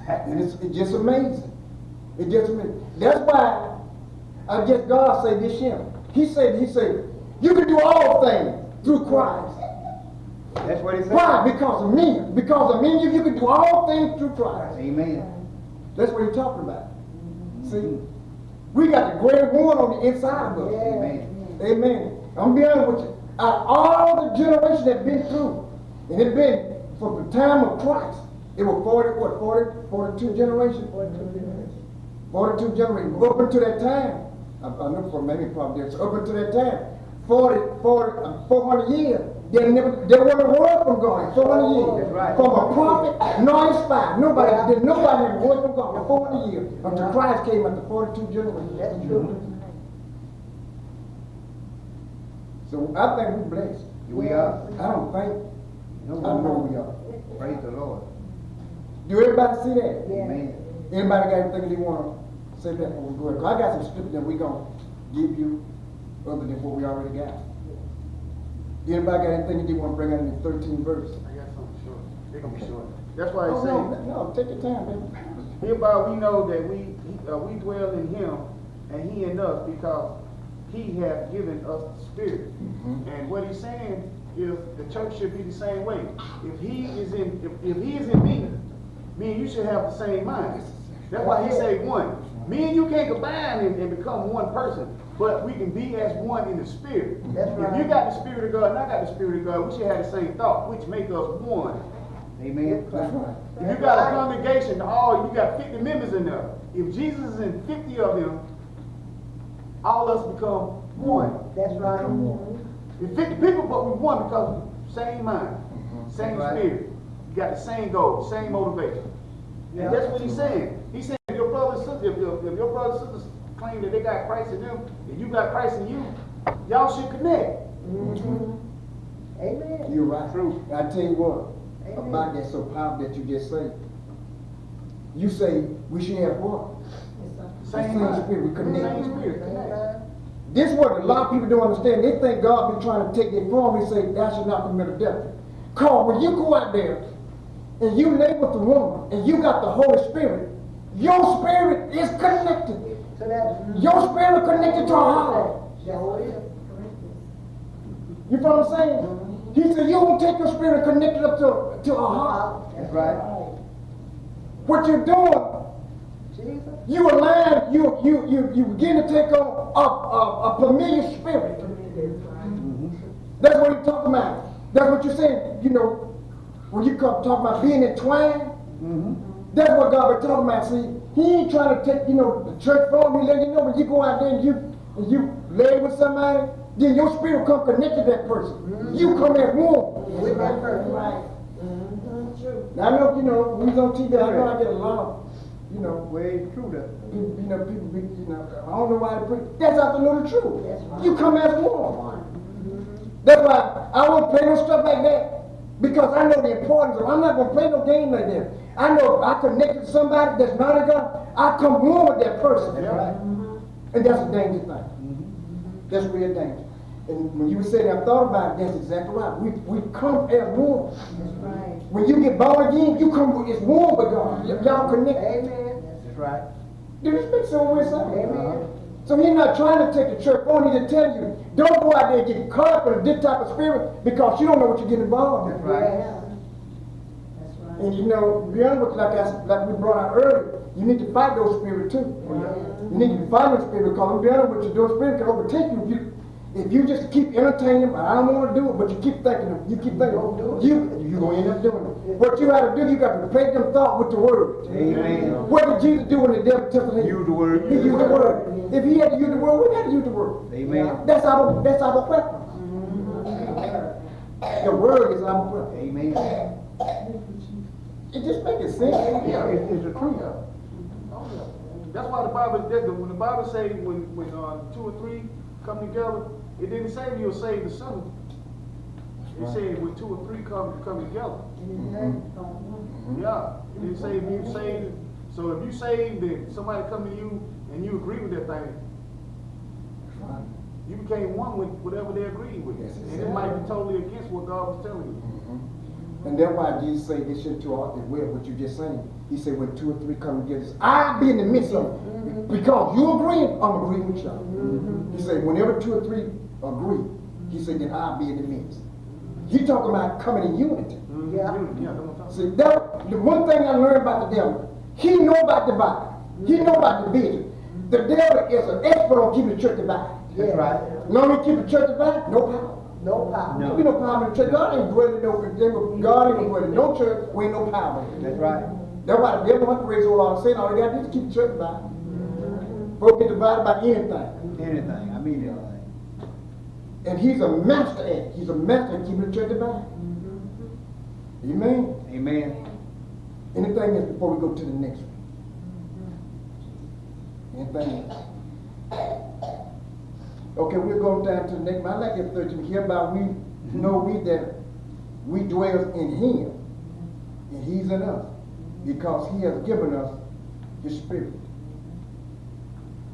And it's just amazing. It's just amazing. That's why I guess God said this here. He said, you can do all things through Christ. That's what he said. Why? Because of me. Because of me, you can do all things through Christ. Amen. That's what he's talking about. See? We got the great one on the inside of us. Amen. Amen. I'm be honest with you. Out of all the generations that been through, and it's been from the time of Christ, it was 42 generations? 42 generations. Up until that time, I know for maybe probably this, up until that time, 400 years, there wasn't a word from God. 400 years. That's right. From a prophet, nor a spy. Nobody had a word from God for 400 years. Until Christ came after 42 generations. That's true. So I think we're blessed. We are. I don't think. I know we are. Praise the Lord. Do everybody see that? Amen. Anybody got anything they want to say that before we go ahead? 'Cause I got some scripture that we're going to give you other than what we already got. Anybody got anything that they want to bring out in the 13th verse? I got something short. They're gonna be short. That's why Oh, it's saying, no, take your time, baby. hereby we know that we dwell in him and he in us because he hath given us the Spirit. And what he's saying is the church should be the same way. If he is in me and you should have the same mind. That's why he say one. Me and you can't combine and become one person, but we can be as one in the Spirit. That's If right. you got the Spirit of God and I got the Spirit of God, we should have the same thought, which make us one. Amen. That's right. If you got a congregation, you got 50 members in there. If Jesus is in 50 of them, all of us become one. That's right. If 50 people, but we one because we same mind, same Right. spirit. You got the same goal, same motivation. Yeah. And that's what he's saying. He's saying if your brothers and sisters, if your brothers and sisters claim that they got Christ in them, and you got Christ in you, y'all should connect. Amen. You're right. True. I tell you what, Amen. about that so powerful that you just say. You say we should have what? Same Same mind. spirit, we connect. Same spirit, connect. This is what a lot of people don't understand. They think God be trying to take their form and say, thou shalt not commit adultery. Cause when you go out there and you lay with the woman and you got the Holy Spirit, your spirit is connected. So that's Your spirit connected to her heart. Sure is. You know what I'm saying? He said, you won't take your spirit and connect it up to her heart. That's right. What you're doing, Jesus. you align you begin to take on a familiar spirit. That's what he's talking about. That's what you're saying, you know, when you come talking about being entwined. That's what God was talking about. See, he ain't trying to take, you know, the church phone. He let you know when you go out there and you lay with somebody, then your spirit come connected to that person. You come as one with that person. Right. True. Now, I know, you know, when he's on TV, I know I get a lot of, you know, Well, it's true though. people, you know, people be, you know, I don't know why they put, that's absolutely true. That's right. You come as one. That's why I won't play no stuff like that, because I know the importance of, I'm not going to play no game like that. I know if I connect to somebody that's not a God, I come one with that person. That's right. And that's a dangerous thing. That's real dangerous. And when you were saying I thought about it, that's exactly right. We come as one. That's right. When you get born again, you come with, it's one with God. Y'all connect. Amen. That's right. Do this make sense what we're saying? Amen. So he's not trying to take the church on. He's just telling you, don't go out there and get caught up in this type of spirit because you don't know what you're getting involved in. That's right. Yeah. That's right. And you know, be honest with you, like we brought out earlier, you need to fight those spirits too. You need to be fighting those spirits because I'm be honest with you, those spirits can overtake you if you just keep entertaining them. I don't want to do it, but you keep thinking them. You keep thinking you're going to end up doing it. What you got to do, you got to replace them thought with the word. Amen. What did Jesus do when the devil tempted him? Use the word. He used the word. If he had to use the word, we got to use the word. Amen. That's our weapon. The word is our weapon. Amen. It just makes sense. Yeah, It's the truth. Oh, yeah. That's why the Bible, when the Bible say when two or three come together, it didn't say you'll save the sinner. It said when two or three come together. Yeah. It didn't say if you saved. So if you saved, then somebody come to you and you agree with that thing, you became one with whatever they agreed with. Yes, And it might be totally against what God was telling you. And that's why Jesus said this shit too often, well, what you just saying. He said when two or three come together, I'll be in the midst of it. Because you agreeing, I'm agreeing with y'all. He said whenever two or three agree, he said then I'll be in the midst. He talking about coming in unity. Yeah. Yeah, that's what I'm talking See, that, the one thing I learned about the devil, he know about dividing. He know about division. The devil is an expert on keeping the church divided. That's right. Know me keep the church divided? No power. No power. No. There be no power in the church. God ain't dwelling God ain't dwelling no church. We ain't no power. That's right. That's why the devil wants to raise a whole lot of sin. All they got to do is keep the church divided. Folks get divided by anything. Anything. I mean anything. And he's a master at it. He's a master at keeping the church divided. Amen. Amen. Anything else before we go to the next one? Anything else? Okay, we'll go down to the next one. I like it 13. Hereby we know that we dwell in him, and he's in us, because he has given us his spirit.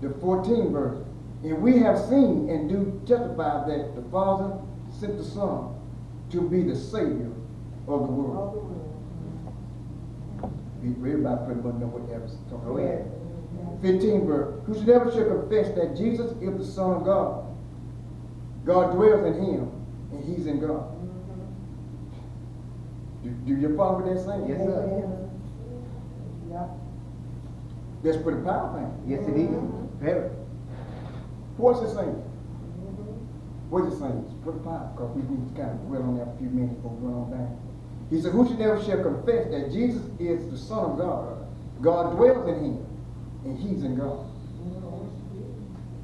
The 14th verse. And we have seen and do testify that the Father sent the Son to be the Savior of the world. Everybody pretty much know what that was talking Go about. ahead. 15th verse. Whosoever shall confess that Jesus is the Son of God, God dwells in him, and he's in God. Do you follow what they're saying? Yes, sir. Yeah. That's pretty powerful. Yes, it is. Very. What's it saying? What's it saying? It's pretty powerful, because we need to kind of dwell on that a few minutes before we run on down. He said, whosoever shall confess that Jesus is the Son of God, God dwells in him, and he's in God.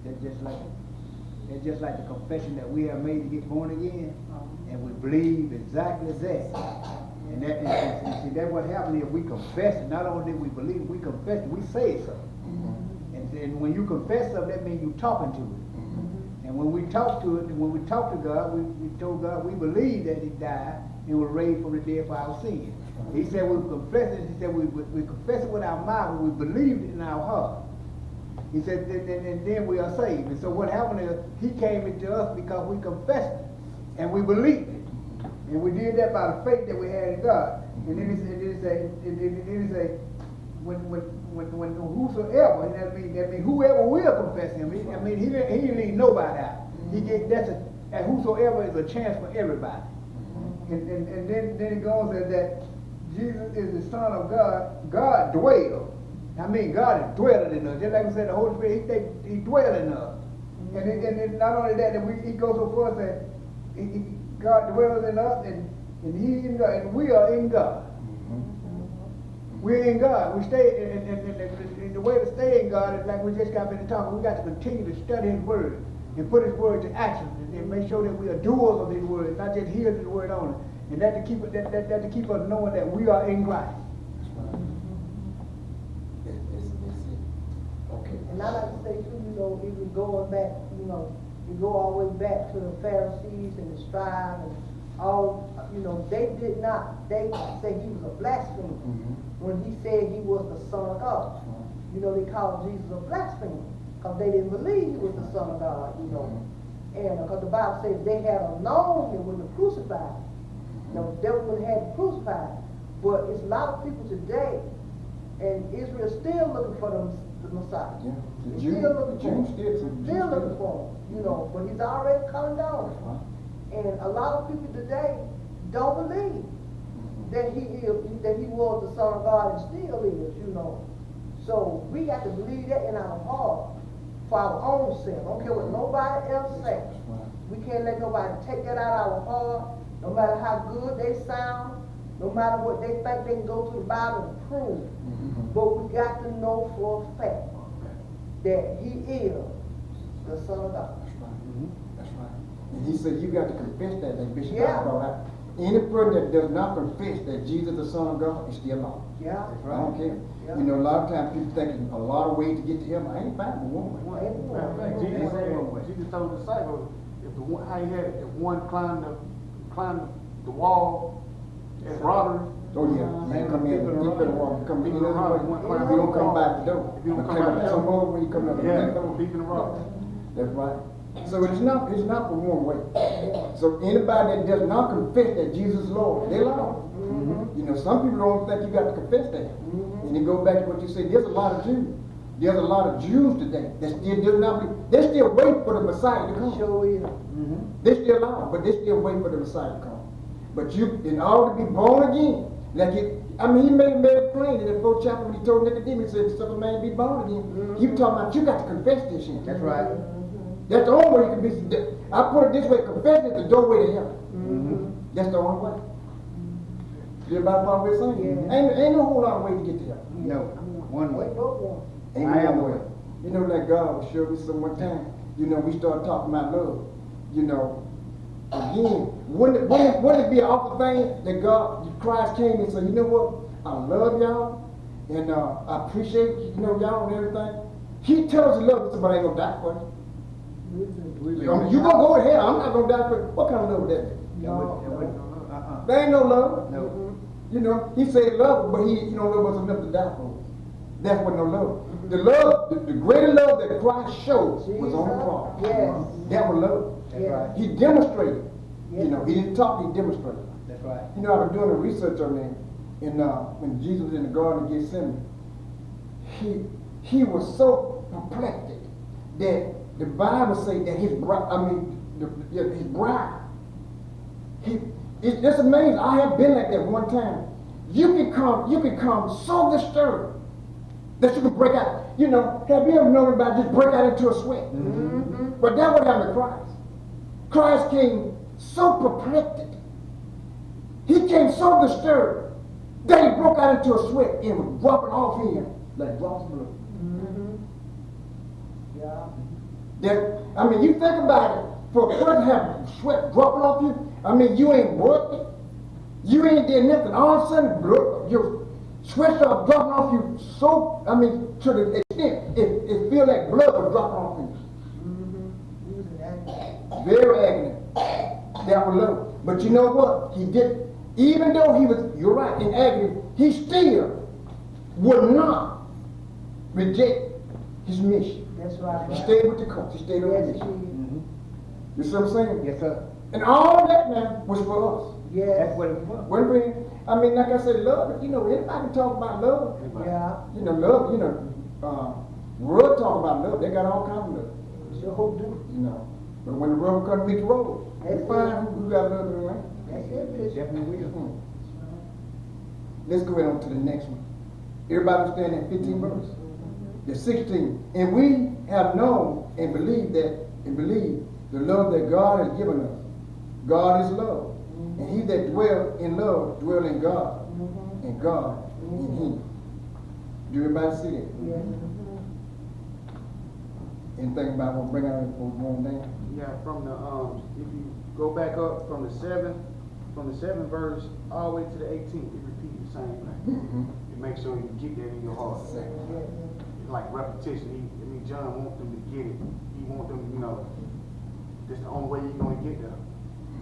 That's just like the confession that we have made to get born again, and we believe exactly that. And see, that's what happens if we confess it. Not only did we believe, we confess it, we say so. And when you confess something, that means you're talking to it. And when we talk to it, when we talk to God, we told God we believe that he died and was raised from the dead for our sins. He said we confess it. He said we confess it with our mouth, and we believed it in our heart. He said, and then we are saved. And so what happened is, he came into us because we confessed it, and we believed it. And we did that by the faith that we had in God. And then it say, when whosoever, that means whoever will confess him. He didn't leave nobody out. He gave and whosoever is a chance for everybody. And then it goes that Jesus is the Son of God. God dwells. I mean, God is dwelling in us. Just like I said, the Holy Spirit, he dwells in us. And it's not only that, he goes so far that God dwells in us, and He in God, and we are in God. We're in God. We stay, and the way to stay in God is like we just got finished talking. We got to continue to study His Word and put His Word to action, and make sure that we are doers of His Word, not just hearers of the Word only. And that to keep us knowing that we are in Christ. That's it. Okay. And I like to say too, you know, even going back, you know, you go all the way back to the Pharisees and the scribes and all, you know, they said he was a blasphemer when he said he was the Son of God. You know, they called Jesus a blasphemer because they didn't believe he was the Son of God, you know. And because the Bible says they had known him when they crucified him. You know, the devil wouldn't have crucified him. But it's a lot of people today, and Israel's still looking for the Messiah. Yeah. The They're Jews- still looking the for him. Jews Still looking for him, you know, but he's already coming down. And a lot of people today don't believe that he was the Son of God and still is, you know. So we got to believe that in our heart for our own self. I don't care what nobody else says. We can't let nobody take that out of our heart, no matter how good they sound, no matter what they think they can go to the Bible and prove. But we got to know for a fact that he is the Son of God. That's right. And he said you got to confess that, like Bishop Yeah. brought out. Any person that does not confess that Jesus is the Son of God is still lost. Yeah. I don't care. Yeah. You know, a lot of times people thinking a lot of ways to get to heaven. I ain't finding one way. Jesus told the disciples, how he had it, if one climbed the wall as robbers. Oh yeah, you come in, deep in the water, come in Deep in the water, the one way. climb You don't the come wall. back the door. If you don't But come back the some door. more when you come out the Yeah, back door. deep in the rock. That's right. So it's not for one way. So anybody that does not confess that Jesus is Lord, they're lost. You know, some people don't think you got to confess that. And you go back to what you said, there's a lot of Jews. There's a lot of Jews today that still do not believe. They still wait for the Messiah to come. Sure is. They still are, but they still wait for the Messiah to come. But you, in order to be born again, like he made it plain in the 4th chapter when he told Nicodemus, he said, "Son of man, be born again." You talking about you got to confess this shit. That's right. That's the only way you can be. I put it this way: confession is the doorway to heaven. That's the only way. You about follow what we're saying? Yeah. Ain't no whole lot of way to get to heaven. No, one way. Ain't but one. Ain't I no am way. one. You know, like God was showing me some one time. You know, we started talking about love. You know, again, wouldn't it be an awful thing that Christ came and said, you know what? I love y'all, and I appreciate y'all and everything. He tells us he loves us, but I ain't gonna die for you. You gonna go ahead. I'm not gonna die for you. What kind of love would that be? There ain't no love. No. You know, he said love, but he don't love us enough to die for us. That's what no love. The love, the greater love that Christ showed was on the cross. Yes. That was love. That's right. He demonstrated. Yes. You know, he didn't talk, he demonstrated. That's right. You know, I was doing a research on that, and when Jesus was in the Garden of Gethsemane, he was so perplexed that the Bible say that his bride, it's amazing. I have been like that one time. You can come so disturbed that you can break out. You know, have you ever known about just break out into a sweat? But that's what happened to Christ. Christ came so perplexed. He came so disturbed that he broke out into a sweat and was dropping off him like drops of blood. Yeah. You think about it, for a person to have sweat dropping off you, you ain't working, you ain't did nothing. All of a sudden, blood, your sweat started dropping off you so, to the extent it feel like blood was dropping off you. Very agony. That was love. But you know what? He did. Even though he was, you're right, in agony, he still would not reject his mission. That's right. He stayed with the cause. He stayed on the Yes, mission. You see what I'm saying? Yes, sir. And all that now was for us. Yes. That's what it was. When we, like I said, love. Anybody can talk about love. Yeah. Love. World talk about love. They got all kinds of love. Sure do. But when the road comes to meet the road, That's we find who got love in the land. That's it, Bishop. Definitely will. Let's go on to the next one. Everybody understand that 15 verse? The 16. And we have known and believed the love that God has given us. God is love. And he that dwell in love, dwell in God. And God in him. Do everybody see that? Yeah. Anything about what bring out before we go on down? Yeah, from the, if you go back up from the 7th verse all the way to the 18th, it repeats the same thing. It makes sure you get that in your heart. It's like repetition. John wants them to get it. He wants them, this the only way you're going to get there.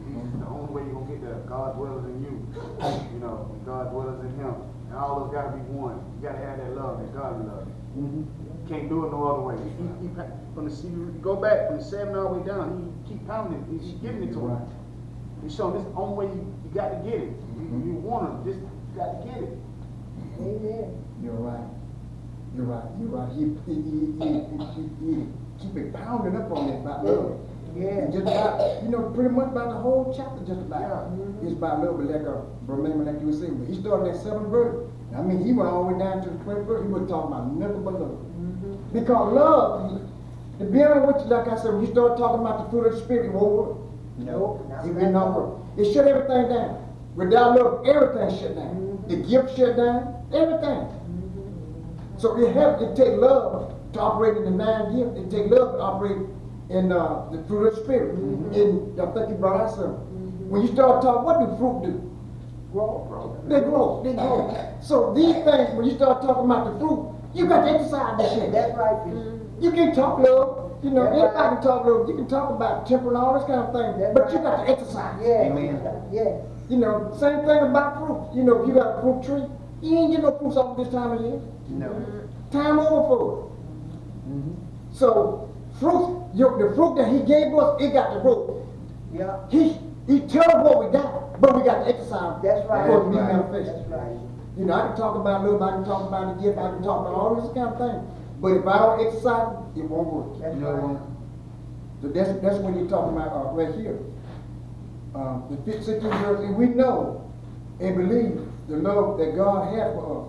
This is the only way you're going to get there. God dwells in you. And God dwells in him. And all those got to be one. You got to have that love, that godly love. Can't do it no other way. Go back from the 7 all the way down. He keep pounding it. He's giving it to him. He's showing this is the only way you got to get it. You want him. Just you got to get it. Amen. You're right. You're right. He keep it pounding up on that about love. Yeah. And just about, pretty much about the whole chapter just about. It's about love, but like you were saying, but he started at 7th verse. I mean, he went all the way down to the 12th verse. He wasn't talking about nothing but love. Because love, to be honest with you, like I said, when you start talking about the fruit of the Spirit, it won't work. Nope. It will not work. It shut everything down. Without love, everything shut down. The gift shut down, everything. So it takes love to operate in the 9 gifts. It takes love to operate in the fruit of the Spirit. And I think you brought out something. When you start talking, what do fruit do? Grow. They grow. So these things, when you start talking about the fruit, you got to exercise this shit. That's right, Bishop. You can talk love. Anybody right. can talk love. You can talk about temper and all this kind of thing. That's But you right. got to exercise. Yeah. Amen. Yeah. Same thing about fruit. If you got a fruit tree, you ain't get no fruits off this time of year. No. Time over for it. So the fruit that he gave us, it got to grow. Yeah. He tells us what we got, but we got to exercise. That's right. For it to be That's right. manifested. That's right. I can talk about love, I can talk about the gift, I can talk about all this kind of thing. But if I don't exercise, it won't work. That's No, it right. won't. So that's what you're talking about right here. The 16th verse, and we know and believe the love that God has for us.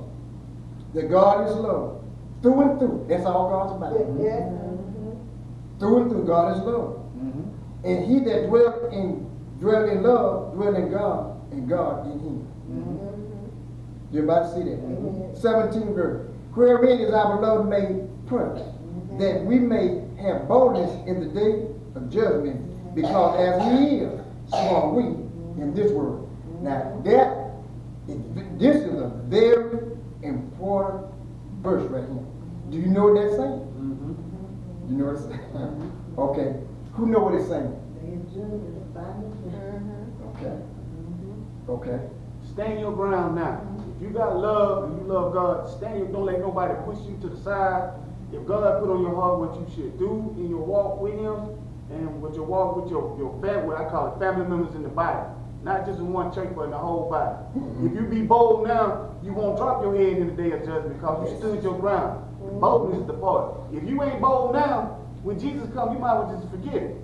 That God is love. Through and through. That's all God's about. Yeah. Through and through, God is love. And he that dwell in love, dwell in God, and God in him. You're about to see that. 17th verse. Wherein is our beloved made perfect, that we may have boldness in the day of judgment, because as he is, so are we in this world. Now this is a very important verse right here. Do you know what that's saying? You know what it's saying? Okay. Who know what it's saying? Okay. Stand your ground now. If you got love and you love God, don't let nobody push you to the side. If God put on your heart what you should do in your walk with him, and with your walk with your family, what I call it, family members in the body. Not just in one church, but in the whole body. If you be bold now, you won't drop your head in the day of judgment because you stood your ground. Boldness is the part. If you ain't bold now, when Jesus comes, you might as well just forget it.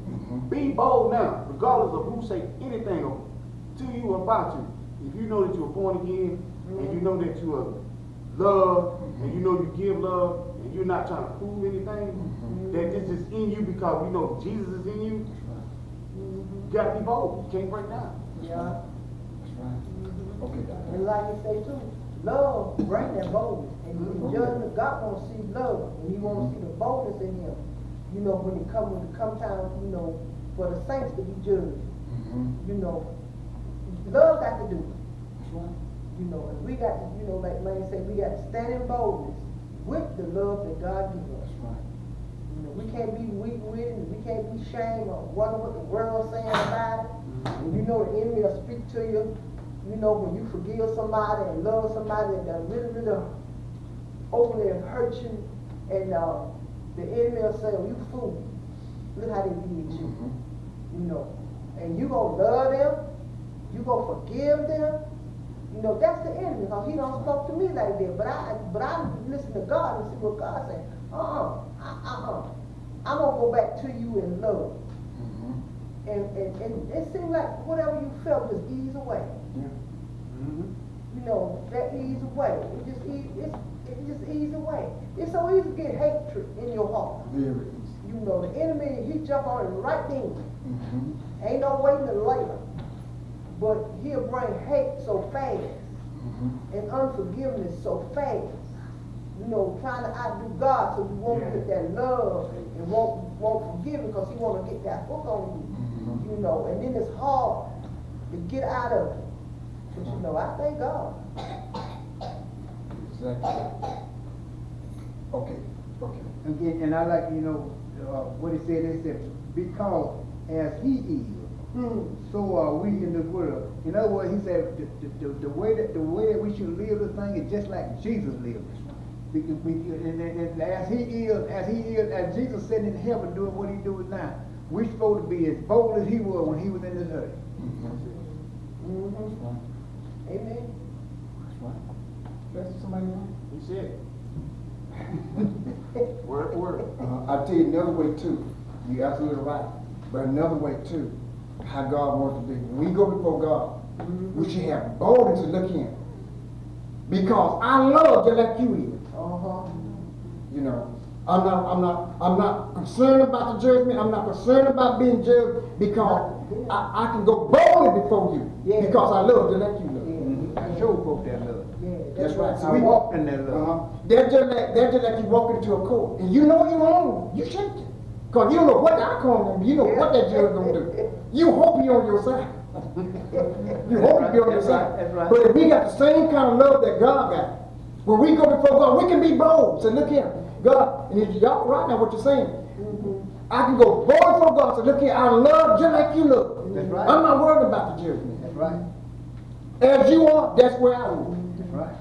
Be bold now, regardless of who say anything to you or about you. If you know that you are born again, and you know that you are loved, and you know you give love, and you're not trying to prove anything, that this is in you because you know Jesus is in you, you gotta be bold. You can't break down. Yeah. That's right. Okay. And like you say too, love bring that boldness. And judgment, God wants to see love, and he wants to see the boldness in him. When it come time, for the saints to be judged. Love got to do it. That's right. And we got to, like man said, we got to stand in boldness with the love that God gives us. That's right. We can't be weak with it, we can't be ashamed or wonder what the world's saying about it. And the enemy will speak to you, when you forgive somebody and love somebody that really, really overly hurt you, and the enemy will say, oh, you fool, look how they did you. And you gonna love them, you gonna forgive them. That's the enemy, because he don't spoke to me like that. But I listen to God and see what God said. I'm gonna go back to you in love. And it seemed like whatever you felt just ease away. Yeah. That ease away. It just ease. It's just easy way. It's so easy to get hatred in your heart. Very easy. You know, the enemy, he jump on it right then. Mm-hmm. Ain't no waiting till later. But he'll bring hate so fast Mm-hmm. and unforgiveness so fast. You know, trying to outdo God, so you won't get that love and won't forgive him because he want to get that hook on you. Mhm. You know, and then it's hard to get out of it. But you know, I thank God. Exactly. Okay, okay. Again, and I like, you know, what he said, because as he is, so are we in this world. In other words, he said, the way that we should live this thing is just like Jesus lived. Because and as Jesus sitting in heaven doing what he's doing now, we're supposed to be as bold as he was when he was in this earth. Mm-hmm. Amen. That's right. That's somebody else? He said. Word for word. I'll tell you another way too. You're absolutely right. But another way too, how God wants to be. When we go before God, we should have boldness to look in. Because I love just like you is. You know, I'm not concerned about the judgment. I'm not concerned about being judged because I can go boldly before you because I love just like you love. I show folk that love. That's right. So I walked in that love. They're just like you walk into a court and you know you're wrong. You shake it. Because you don't know what the outcome gonna be. You know what that judge gonna do. You hope he on your side. You hope he be on your side. That's right. But if we got the same kind of love that God got, when we go before God, we can be bold. Say, look here, God, and if y'all right now what you're saying. I can go bold before God. Say, look here, I love just like you love. That's right. I'm not worried about the judgment. That's right. As you are, that's where I live. That's right.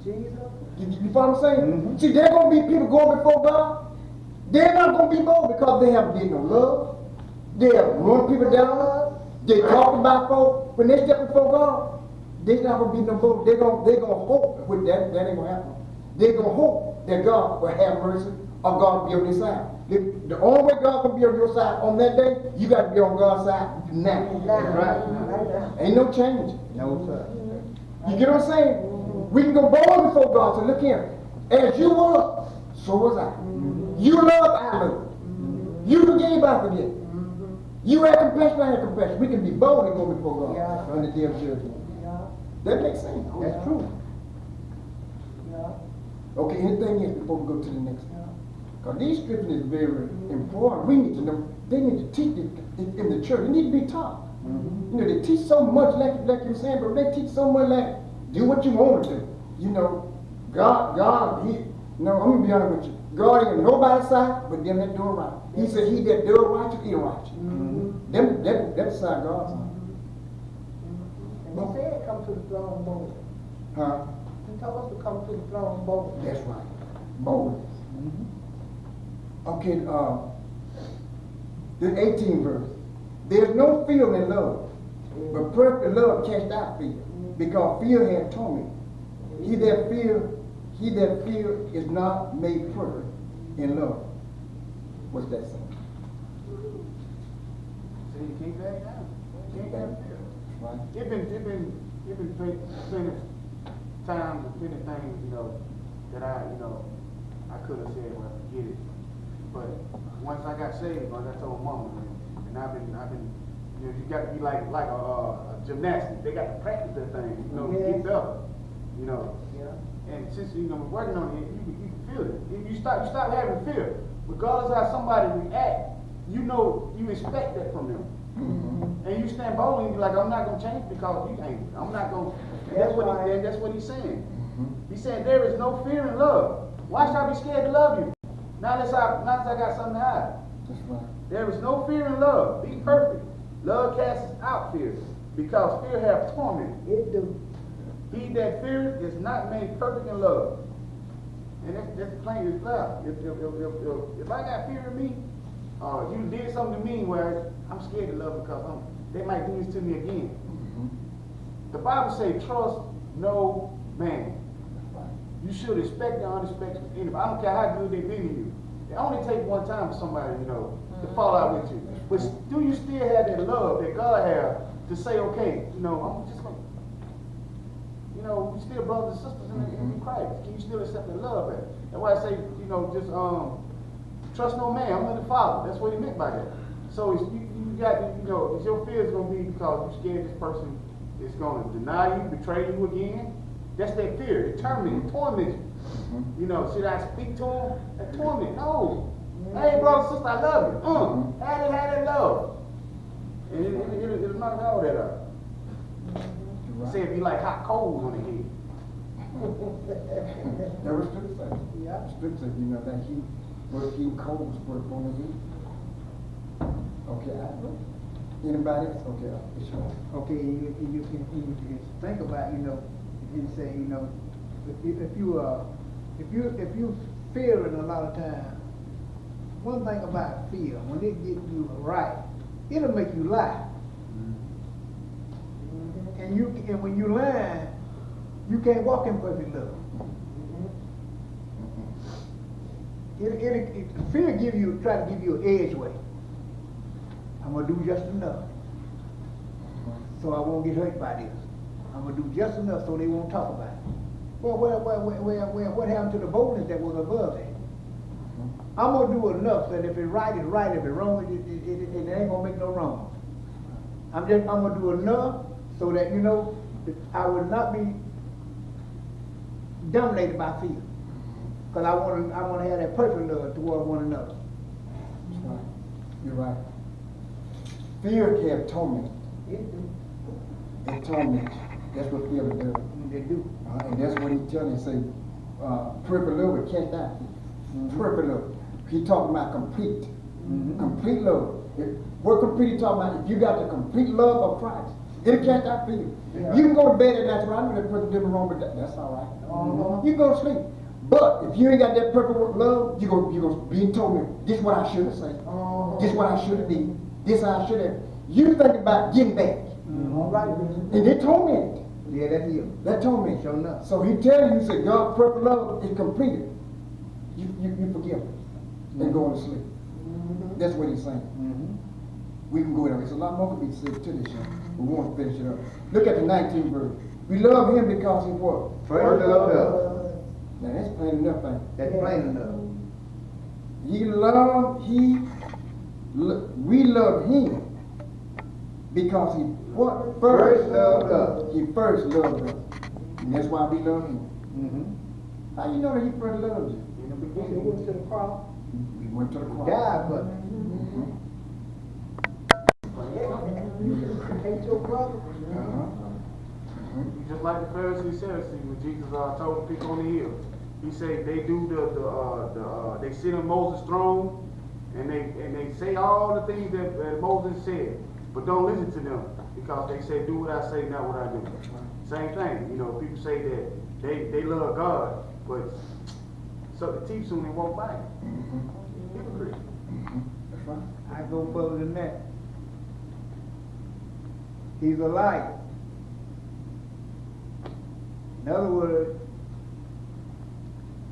Jesus. You follow what I'm saying? See, there are going to be people going before God. They're not going to be bold because they haven't given no love. They have run people down. They talk about folks. When they step before God, they're not going to be no bold. They're going to hope with that ain't going to happen. They're going to hope that God will have mercy or God will be on their side. The only way God can be on your side on that day, you got to be on God's side now. That's right. Ain't no change. No, sir. You get what I'm saying? We can go bold before God. So look here. As you were, so was I. You love, I love. You forgave, I forget. You had compassion, I had compassion. We can be bold and go before God on the day of judgment. That makes sense. That's true. Okay, anything else before we go to the next one? Because these scriptures is very important. We need to know. They need to teach it in the church. They need to be taught. You know, they teach so much, like you're saying, but they teach so much like, do what you want to do. You know, God, I'm going to be honest with you. God ain't on nobody's side, but them that do it right. He said, he that do it right, he right. That's the side God's on. And he said, come to the throne bold. Huh? He told us to come to the throne bold. That's right. Boldness. Okay, the 18th verse. There's no fear in love, but perfect love casts out fear, because fear hath torment. He that fear is not made perfect in love. What's that saying? So you can't back down. You can't back down. Right. It been plenty times and plenty things, you know, that I could have said, well, forget it. But once I got saved, like I told Mama, and I've been, you know, you got to be like a gymnastic. They got to practice that thing, you know, to get better, you know. And since you know we're working on it, you can feel it. If you stop having fear, regardless of how somebody react, you know you expect that from them. And you stand boldly and be like, I'm not gonna change because you ain't. I'm not gonna. That's what he's saying. He's saying there is no fear in love. Why should I be scared to love you? Not unless I got something to hide. That's right. There is no fear in love. Be perfect. Love casts out fear, because fear hath torment. It do. He that feareth is not made perfect in love. And that's plain as clear. If I got fear in me, you did something to me where I'm scared to love because they might do this to me again. The Bible says, trust no man. You should expect the unexpected. I don't care how good they've been to you. It only takes one time for somebody, you know, to fall out with you. But do you still have that love that God has to say, okay, you know, I'm just going to, you know, we still brothers and sisters in Christ. Can you still accept the love back? That's why I say, you know, just trust no man. I'm in the Father. That's what he meant by that. So it's, you got to, you know, is your fear is gonna be because you're scared this person is gonna deny you, betray you again? That's that fear. It torments you. You know, should I speak to him? That torment. No. Hey, brother, sister, I love you. Have that love. And it'll knock all that out. Say if you like hot coals on the head. That was scripture say. Yeah. Scripture, you know, that he was heating coals put upon the heat. Okay, anybody else? Okay, it's yours. Okay, you can think about, you know, you say, you know, if you fearing a lot of time, one thing about fear, when it get you right, it'll make you lie. And when you lie, you can't walk in perfect love. Fear try to give you an edge way. I'm gonna do just enough, so I won't get hurt by this. I'm gonna do just enough so they won't talk about it. Well, what happened to the boldness that was above that? I'm gonna do enough that if it's right, it's right. If it's wrong, it ain't gonna make no wrong. I'm gonna do enough so that, you know, I will not be dominated by fear. Because I want to have that perfect love toward one another. That's right. You're right. Fear can torment. It torments. That's what fear does. They do. And that's what he telling you. Say, perfect love it can't die. Perfect love. He talking about complete. Complete love. What complete he talking about? If you got the complete love of Christ, it can't die for you. Yeah. You can go to bed at night. I know that person did wrong, but that's all right. You go to sleep. But if you ain't got that perfect love, you gonna be told me this is what I should have said. This is what I should have did. This I should have. You think about getting back. All right. And they told me it. Yeah, that's you. That told me. Sure enough. So he telling you, said God's perfect love is completed. You forgive and go to sleep. That's what he's saying. We can go there. There's a lot more to be said to this, but we want to finish it up. Look at the 19th verse. We love him because he what? First loved us. Now that's plain enough, ain't it? That's plain enough. We love him because he what? First loved us. He first loved us. And that's why we love him. How you know that he first loved you? In the He beginning, went to the cross. We went to the cross. God, but Hate your brother. Just like the Pharisees said, when Jesus told the people on the hill, he said they do they sit on Moses' throne and they say all the things that Moses said, but don't listen to them because they say do what I say, not what I do. Same thing, you know. People say that they love God, but so the teeth soon they walk by. Hypocrite. That's right. I go further than that. He's a liar. In other words,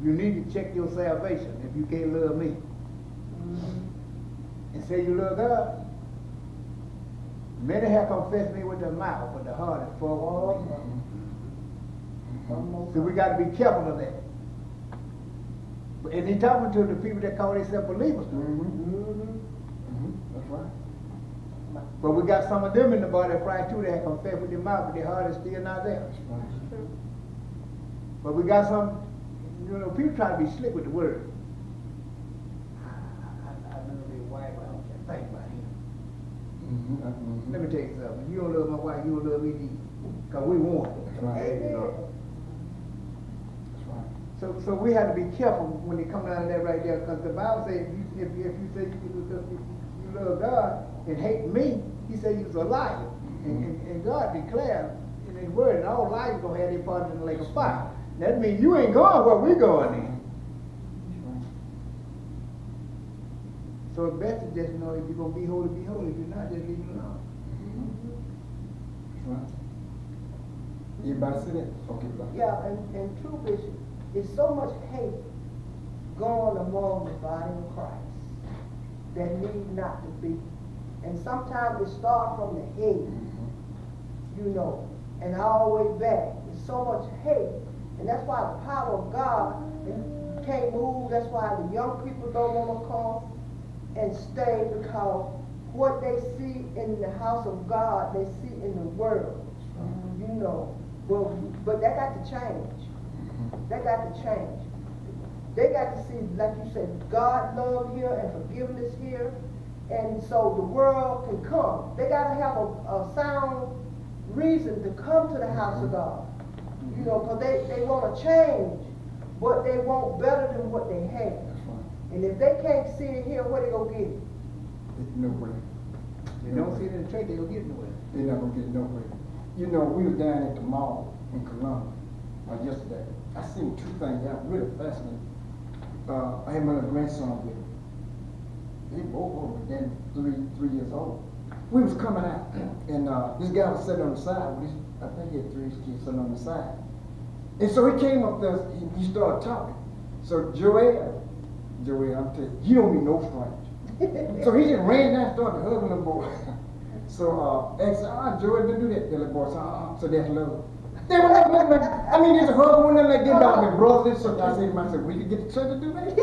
you need to check your salvation if you can't love me. And say you love God. Many have confessed me with their mouth, but the heart is full of So we got to be careful of that. And he's talking to the people that call themselves believers. That's right. But we got some of them in the body of Christ too that have confessed with their mouth, but their heart is still not there. That's right. But we got some, you know, people try to be slick with the word. I know their wife, I don't care. Think about him. Let me tell you something. You don't love my wife, you don't love me either. Because we want it. That's right. That's right. So we have to be careful when they come down to that right there, because the Bible says if you say you love God and hate me, he said you was a liar. And God declared in his word, and all liars gonna have their part in the lake of fire. That means you ain't going where we going in. So it's best to just know if you're gonna be holy, be holy. If you're not, just leave it alone. That's right. Everybody see that? Okay, bye. Yeah, and true, Bishop, it's so much hate going among the body of Christ that need not to be. And sometimes it starts from the head, you know. and all the way back. There's so much hate. And that's why the power of God can't move. That's why the young people don't want to come and stay, because what they see in the house of God, they see in the world. You know, but that got to change. That got to change. They got to see, like you said, God love here and forgiveness here, and so the world can come. They got to have a sound reason to come to the house of God. You know, because they want to change, but they want better than what they have. That's right. And if they can't see it here, where they gonna get it? It's nowhere. They don't see it in the church, they don't get nowhere. They're not gonna get nowhere. You know, we were down at the mall in Columbus yesterday. I seen two things that were really fascinating. I had my little grandson with me. They both were then 3 years old. We was coming out, and this guy was sitting on the side with his, I think he had 3 kids sitting on the side. And so he came up there, he started talking. So Joel, I'm telling you, he don't mean no stranger. So he just ran down and started hugging the boy. So I said, Joel, don't do that. The little boy said, so that's love. They were like, I mean, there's a hug one like this about my brothers. So I said to myself, we could get the church to do that.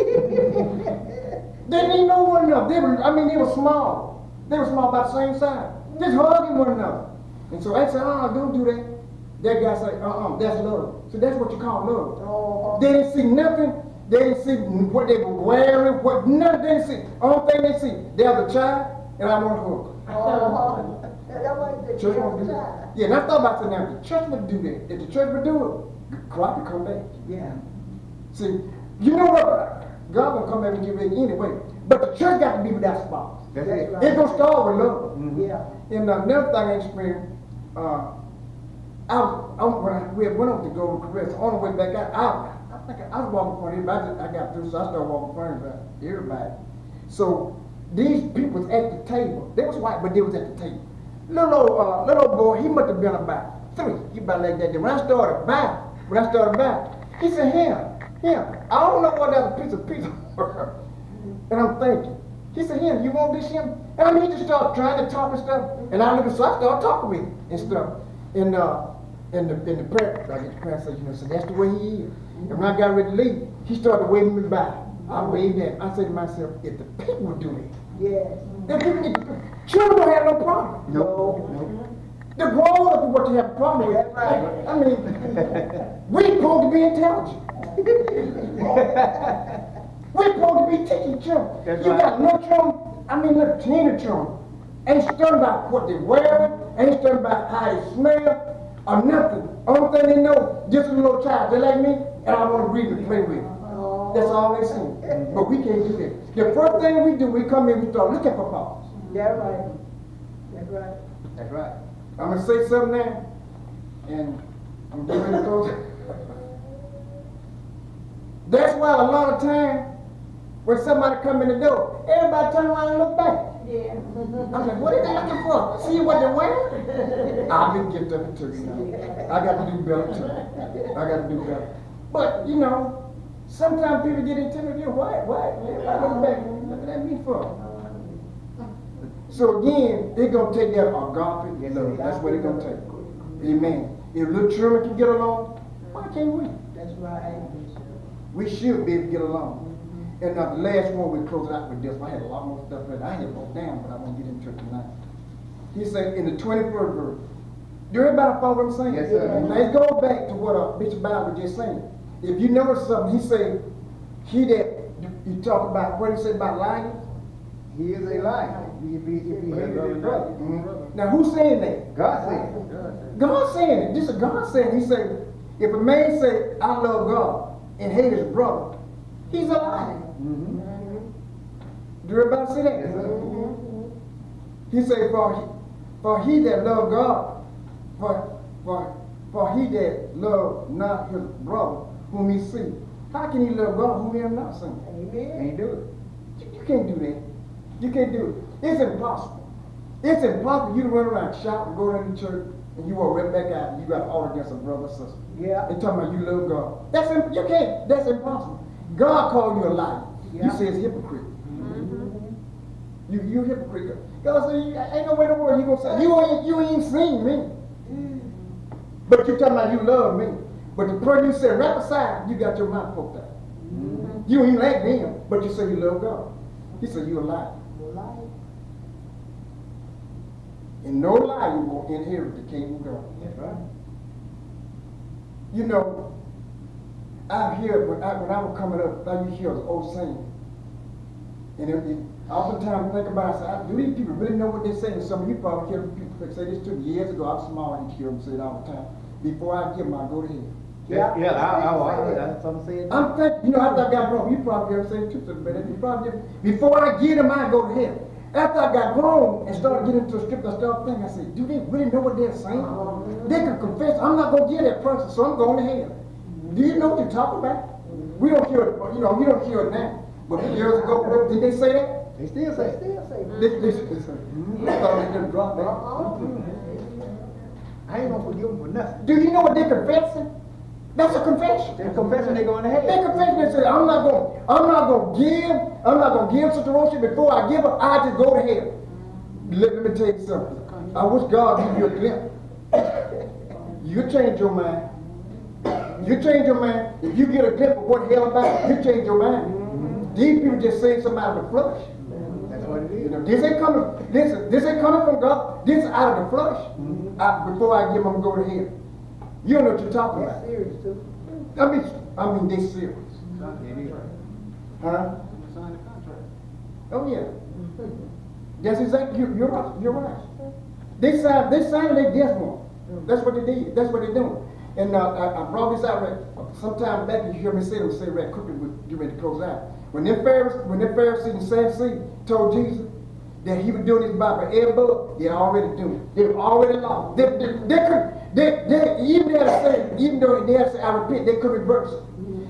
They didn't know one another. They were small. They were small about the same size. Just hugging one another. And so I said, don't do that. That guy said, that's love. So that's what you call love. They didn't see nothing. They didn't see what they were wearing, none. They didn't see. Only thing they see, there's a child, and I want to hug. That's why the Church won't do that. Yeah, and I thought about saying, now, if the church would do that, if the church would do it, God would come back. Yeah. See, you know what? God will come back and get ready anyway. But the church got to be without spots. That's it. right. It's going to start with love. Yeah. And another thing I experienced, when we went up to go to Korea, so on the way back out, I think I was walking in front of everybody. I got through, so I started walking in front of everybody. So these people was at the table. They was white, but they was at the table. Little old boy, he must have been about 3. He about like that. Then when I started by, he said, here, I don't know what that piece of pizza was. And I'm thinking, he said, here, you want this here? And I mean, he just started trying to talk and stuff. And I looked, so I started talking with him and stuff. And in the prayer, I get the prayer, so that's the way he is. And when I got ready to leave, he started waving me by. I waved at him. I said to myself, if the people would do that, Yes. then children don't have no problem. No. The grown-ups are what you have a problem with. That's right. I mean, we're supposed to be intelligent. We're supposed to be teaching children. That's You right. got no children, little teenage children, ain't studying about what they're wearing, ain't studying about how they smell, or nothing. Only thing they know, just a little child, they like me, and I want to read and play with. That's all they see. But we can't do that. The first thing we do, we come in, we start looking for faults. That's right. That's right. That's right. I'm going to say something now, and I'm getting ready to close. That's why a lot of times, when somebody come in the door, everybody turn around and look back. Yeah. I'm like, what are they looking for? See what they're wearing? I've been giving them to you now. I got to do better too. I got to do better. But, you know, sometimes people get intimidated. Why? Everybody look back. Look at me for. So again, they're going to take that agape love. That's what they're going to take. Amen. If little children can get along, why can't we? That's right. We should be able to get along. And the last one, we close it out with this. I had a lot more stuff that I had wrote down, but I won't get into it tonight. He said in the 21st verse, do everybody follow what I'm saying? Yes, sir. Now let's go back to what Bishop Bible was just saying. If you notice something, he said, he that, you talk about, what he said about lying? He is a liar. If he hated his brother. Now who's saying that? God said. God saying it. This is God saying. He said, if a man say, I love God, and hate his brother, he's a liar. Do everybody see that? Yes, sir. He said, for he that love God, for he that love not his brother whom he see. How can he love God whom he have not seen? Amen. Can't do it. You can't do that. You can't do it. It's impossible. It's impossible for you to run around, shout, and go down to church, and you walk right back out, and you got an order against a brother or sister. Yeah. And talking about you love God. You can't. That's impossible. God called you a liar. Yeah. You say it's hypocrite. You hypocrite. God said, ain't no way in the world you gonna say, you ain't seen me. But you talking about you love me. But the person you said right beside, you got your mouth poked out. You ain't like them, but you say you love God. He said you a liar. And no liar will inherit the kingdom of God. That's right. You know, I hear when I was coming up, I used to hear an old saying. And oftentimes I think about it, I say, do these people really know what they're saying? Some of you probably hear people say this too. Years ago, I was small, I used to hear them say it all the time. Before I give them, I go to hell. That's what I'm saying. I'm thinking, you know, after I got grown, you probably ever said it too, but you probably before I give them, I go to hell. After I got grown and started getting into a script, I started thinking, I said, do they really know what they're saying? They can confess, I'm not going to give that person, so I'm going to hell. Do you know what you're talking about? We don't hear it, you know, you don't hear it now. But years ago, did they say that? They still say. They say. I thought they didn't drop that. I ain't gonna forgive them for nothing. Do you know what they're confessing? That's a confession. They're confessing they're going to They hell. confess. They say, I'm not gonna give Sister Rosie before I give her. I just go to hell. Let me tell you something. I wish God give you a glimpse. You change your mind. You change your mind. If you get a glimpse of what hell about, you change your mind. These people just saying something out of the flesh. That's what it You is. know, this ain't coming. This ain't coming from God. This is out of the flesh. Before I give them, I'm going to hell. You don't know what you're talking That's about. serious too. I mean, they serious. It is. Huh? Oh yeah. That's exactly. You're right. You're right. They signed their death warrant. That's what they did. That's what they're doing. And I brought this out sometime back. You hear me say right quickly. We get ready to close out. When the Pharisees and Sadducees told Jesus that he was doing this by Beelzebub, they already doing it. They were already lost. They even though they had to say, I repent, they could reverse it.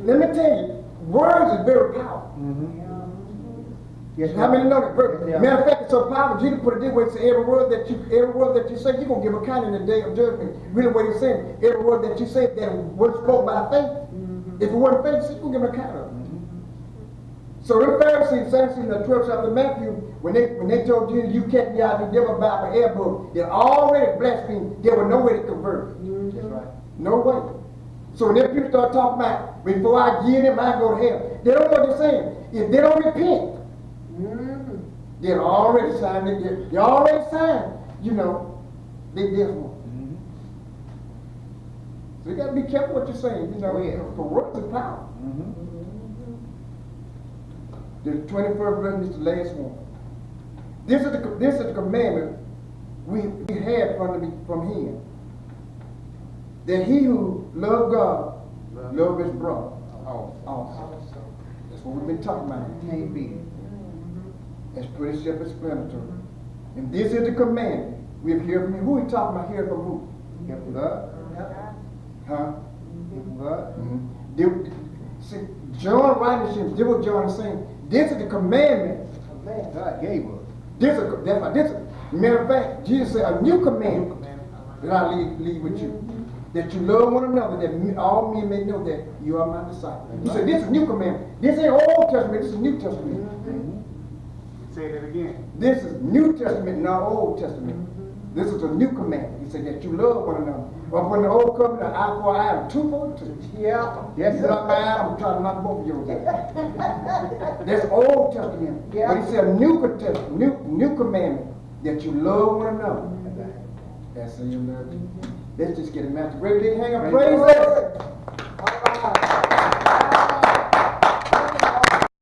Let me tell you, words is very powerful. Yes, How many know that? Yeah. Matter of fact, it's so powerful. Jesus put it this way: say every word that you say, you're gonna give account in the day of judgment. Really, what he's saying, every word that you say that was spoken by faith. If it wasn't faith, you're gonna give account of it. So the Pharisees, Sadducees, in the 12th chapter of Matthew, when they told Jesus, you can't be out the devil by Beelzebub, they already blasphemed. There was no way to convert. That's right. No way. So when people start talking about, before I give them, I go to hell, they don't know what they're saying. If they don't repent, they're already signed it. They already signed, you know, they death warrant. So you got to be careful what you're saying, you know, for words of power. The 21st verse is the last one. This is the commandment we had from him. That he who loves God, love his brother. Also. That's what we've been talking about. Can't be. That's pretty self-explanatory. And this is the commandment. We've heard from him. Who he talking about here from who? Hear from God. Huh? Hear from God. See, John writing this, this what John is saying. This is the commandment. God gave us. Matter of fact, Jesus said, a new commandment that I leave with you. That you love one another, that all men may know that you are my disciples. He said, this is a new commandment. This ain't Old Testament, this is New Testament. Say that again. This is New Testament, not Old Testament. This is a new commandment. He said that you love one another. But when the old covenant, eye for eye, and tooth for tooth. Yeah. Yes, He said, I'm going to try to knock both of yours out. That's Old Testament. Yeah. But he said a new commandment, that you love one another. That's how you love you. Let's just get it, Master. Great big hang up. Praise God.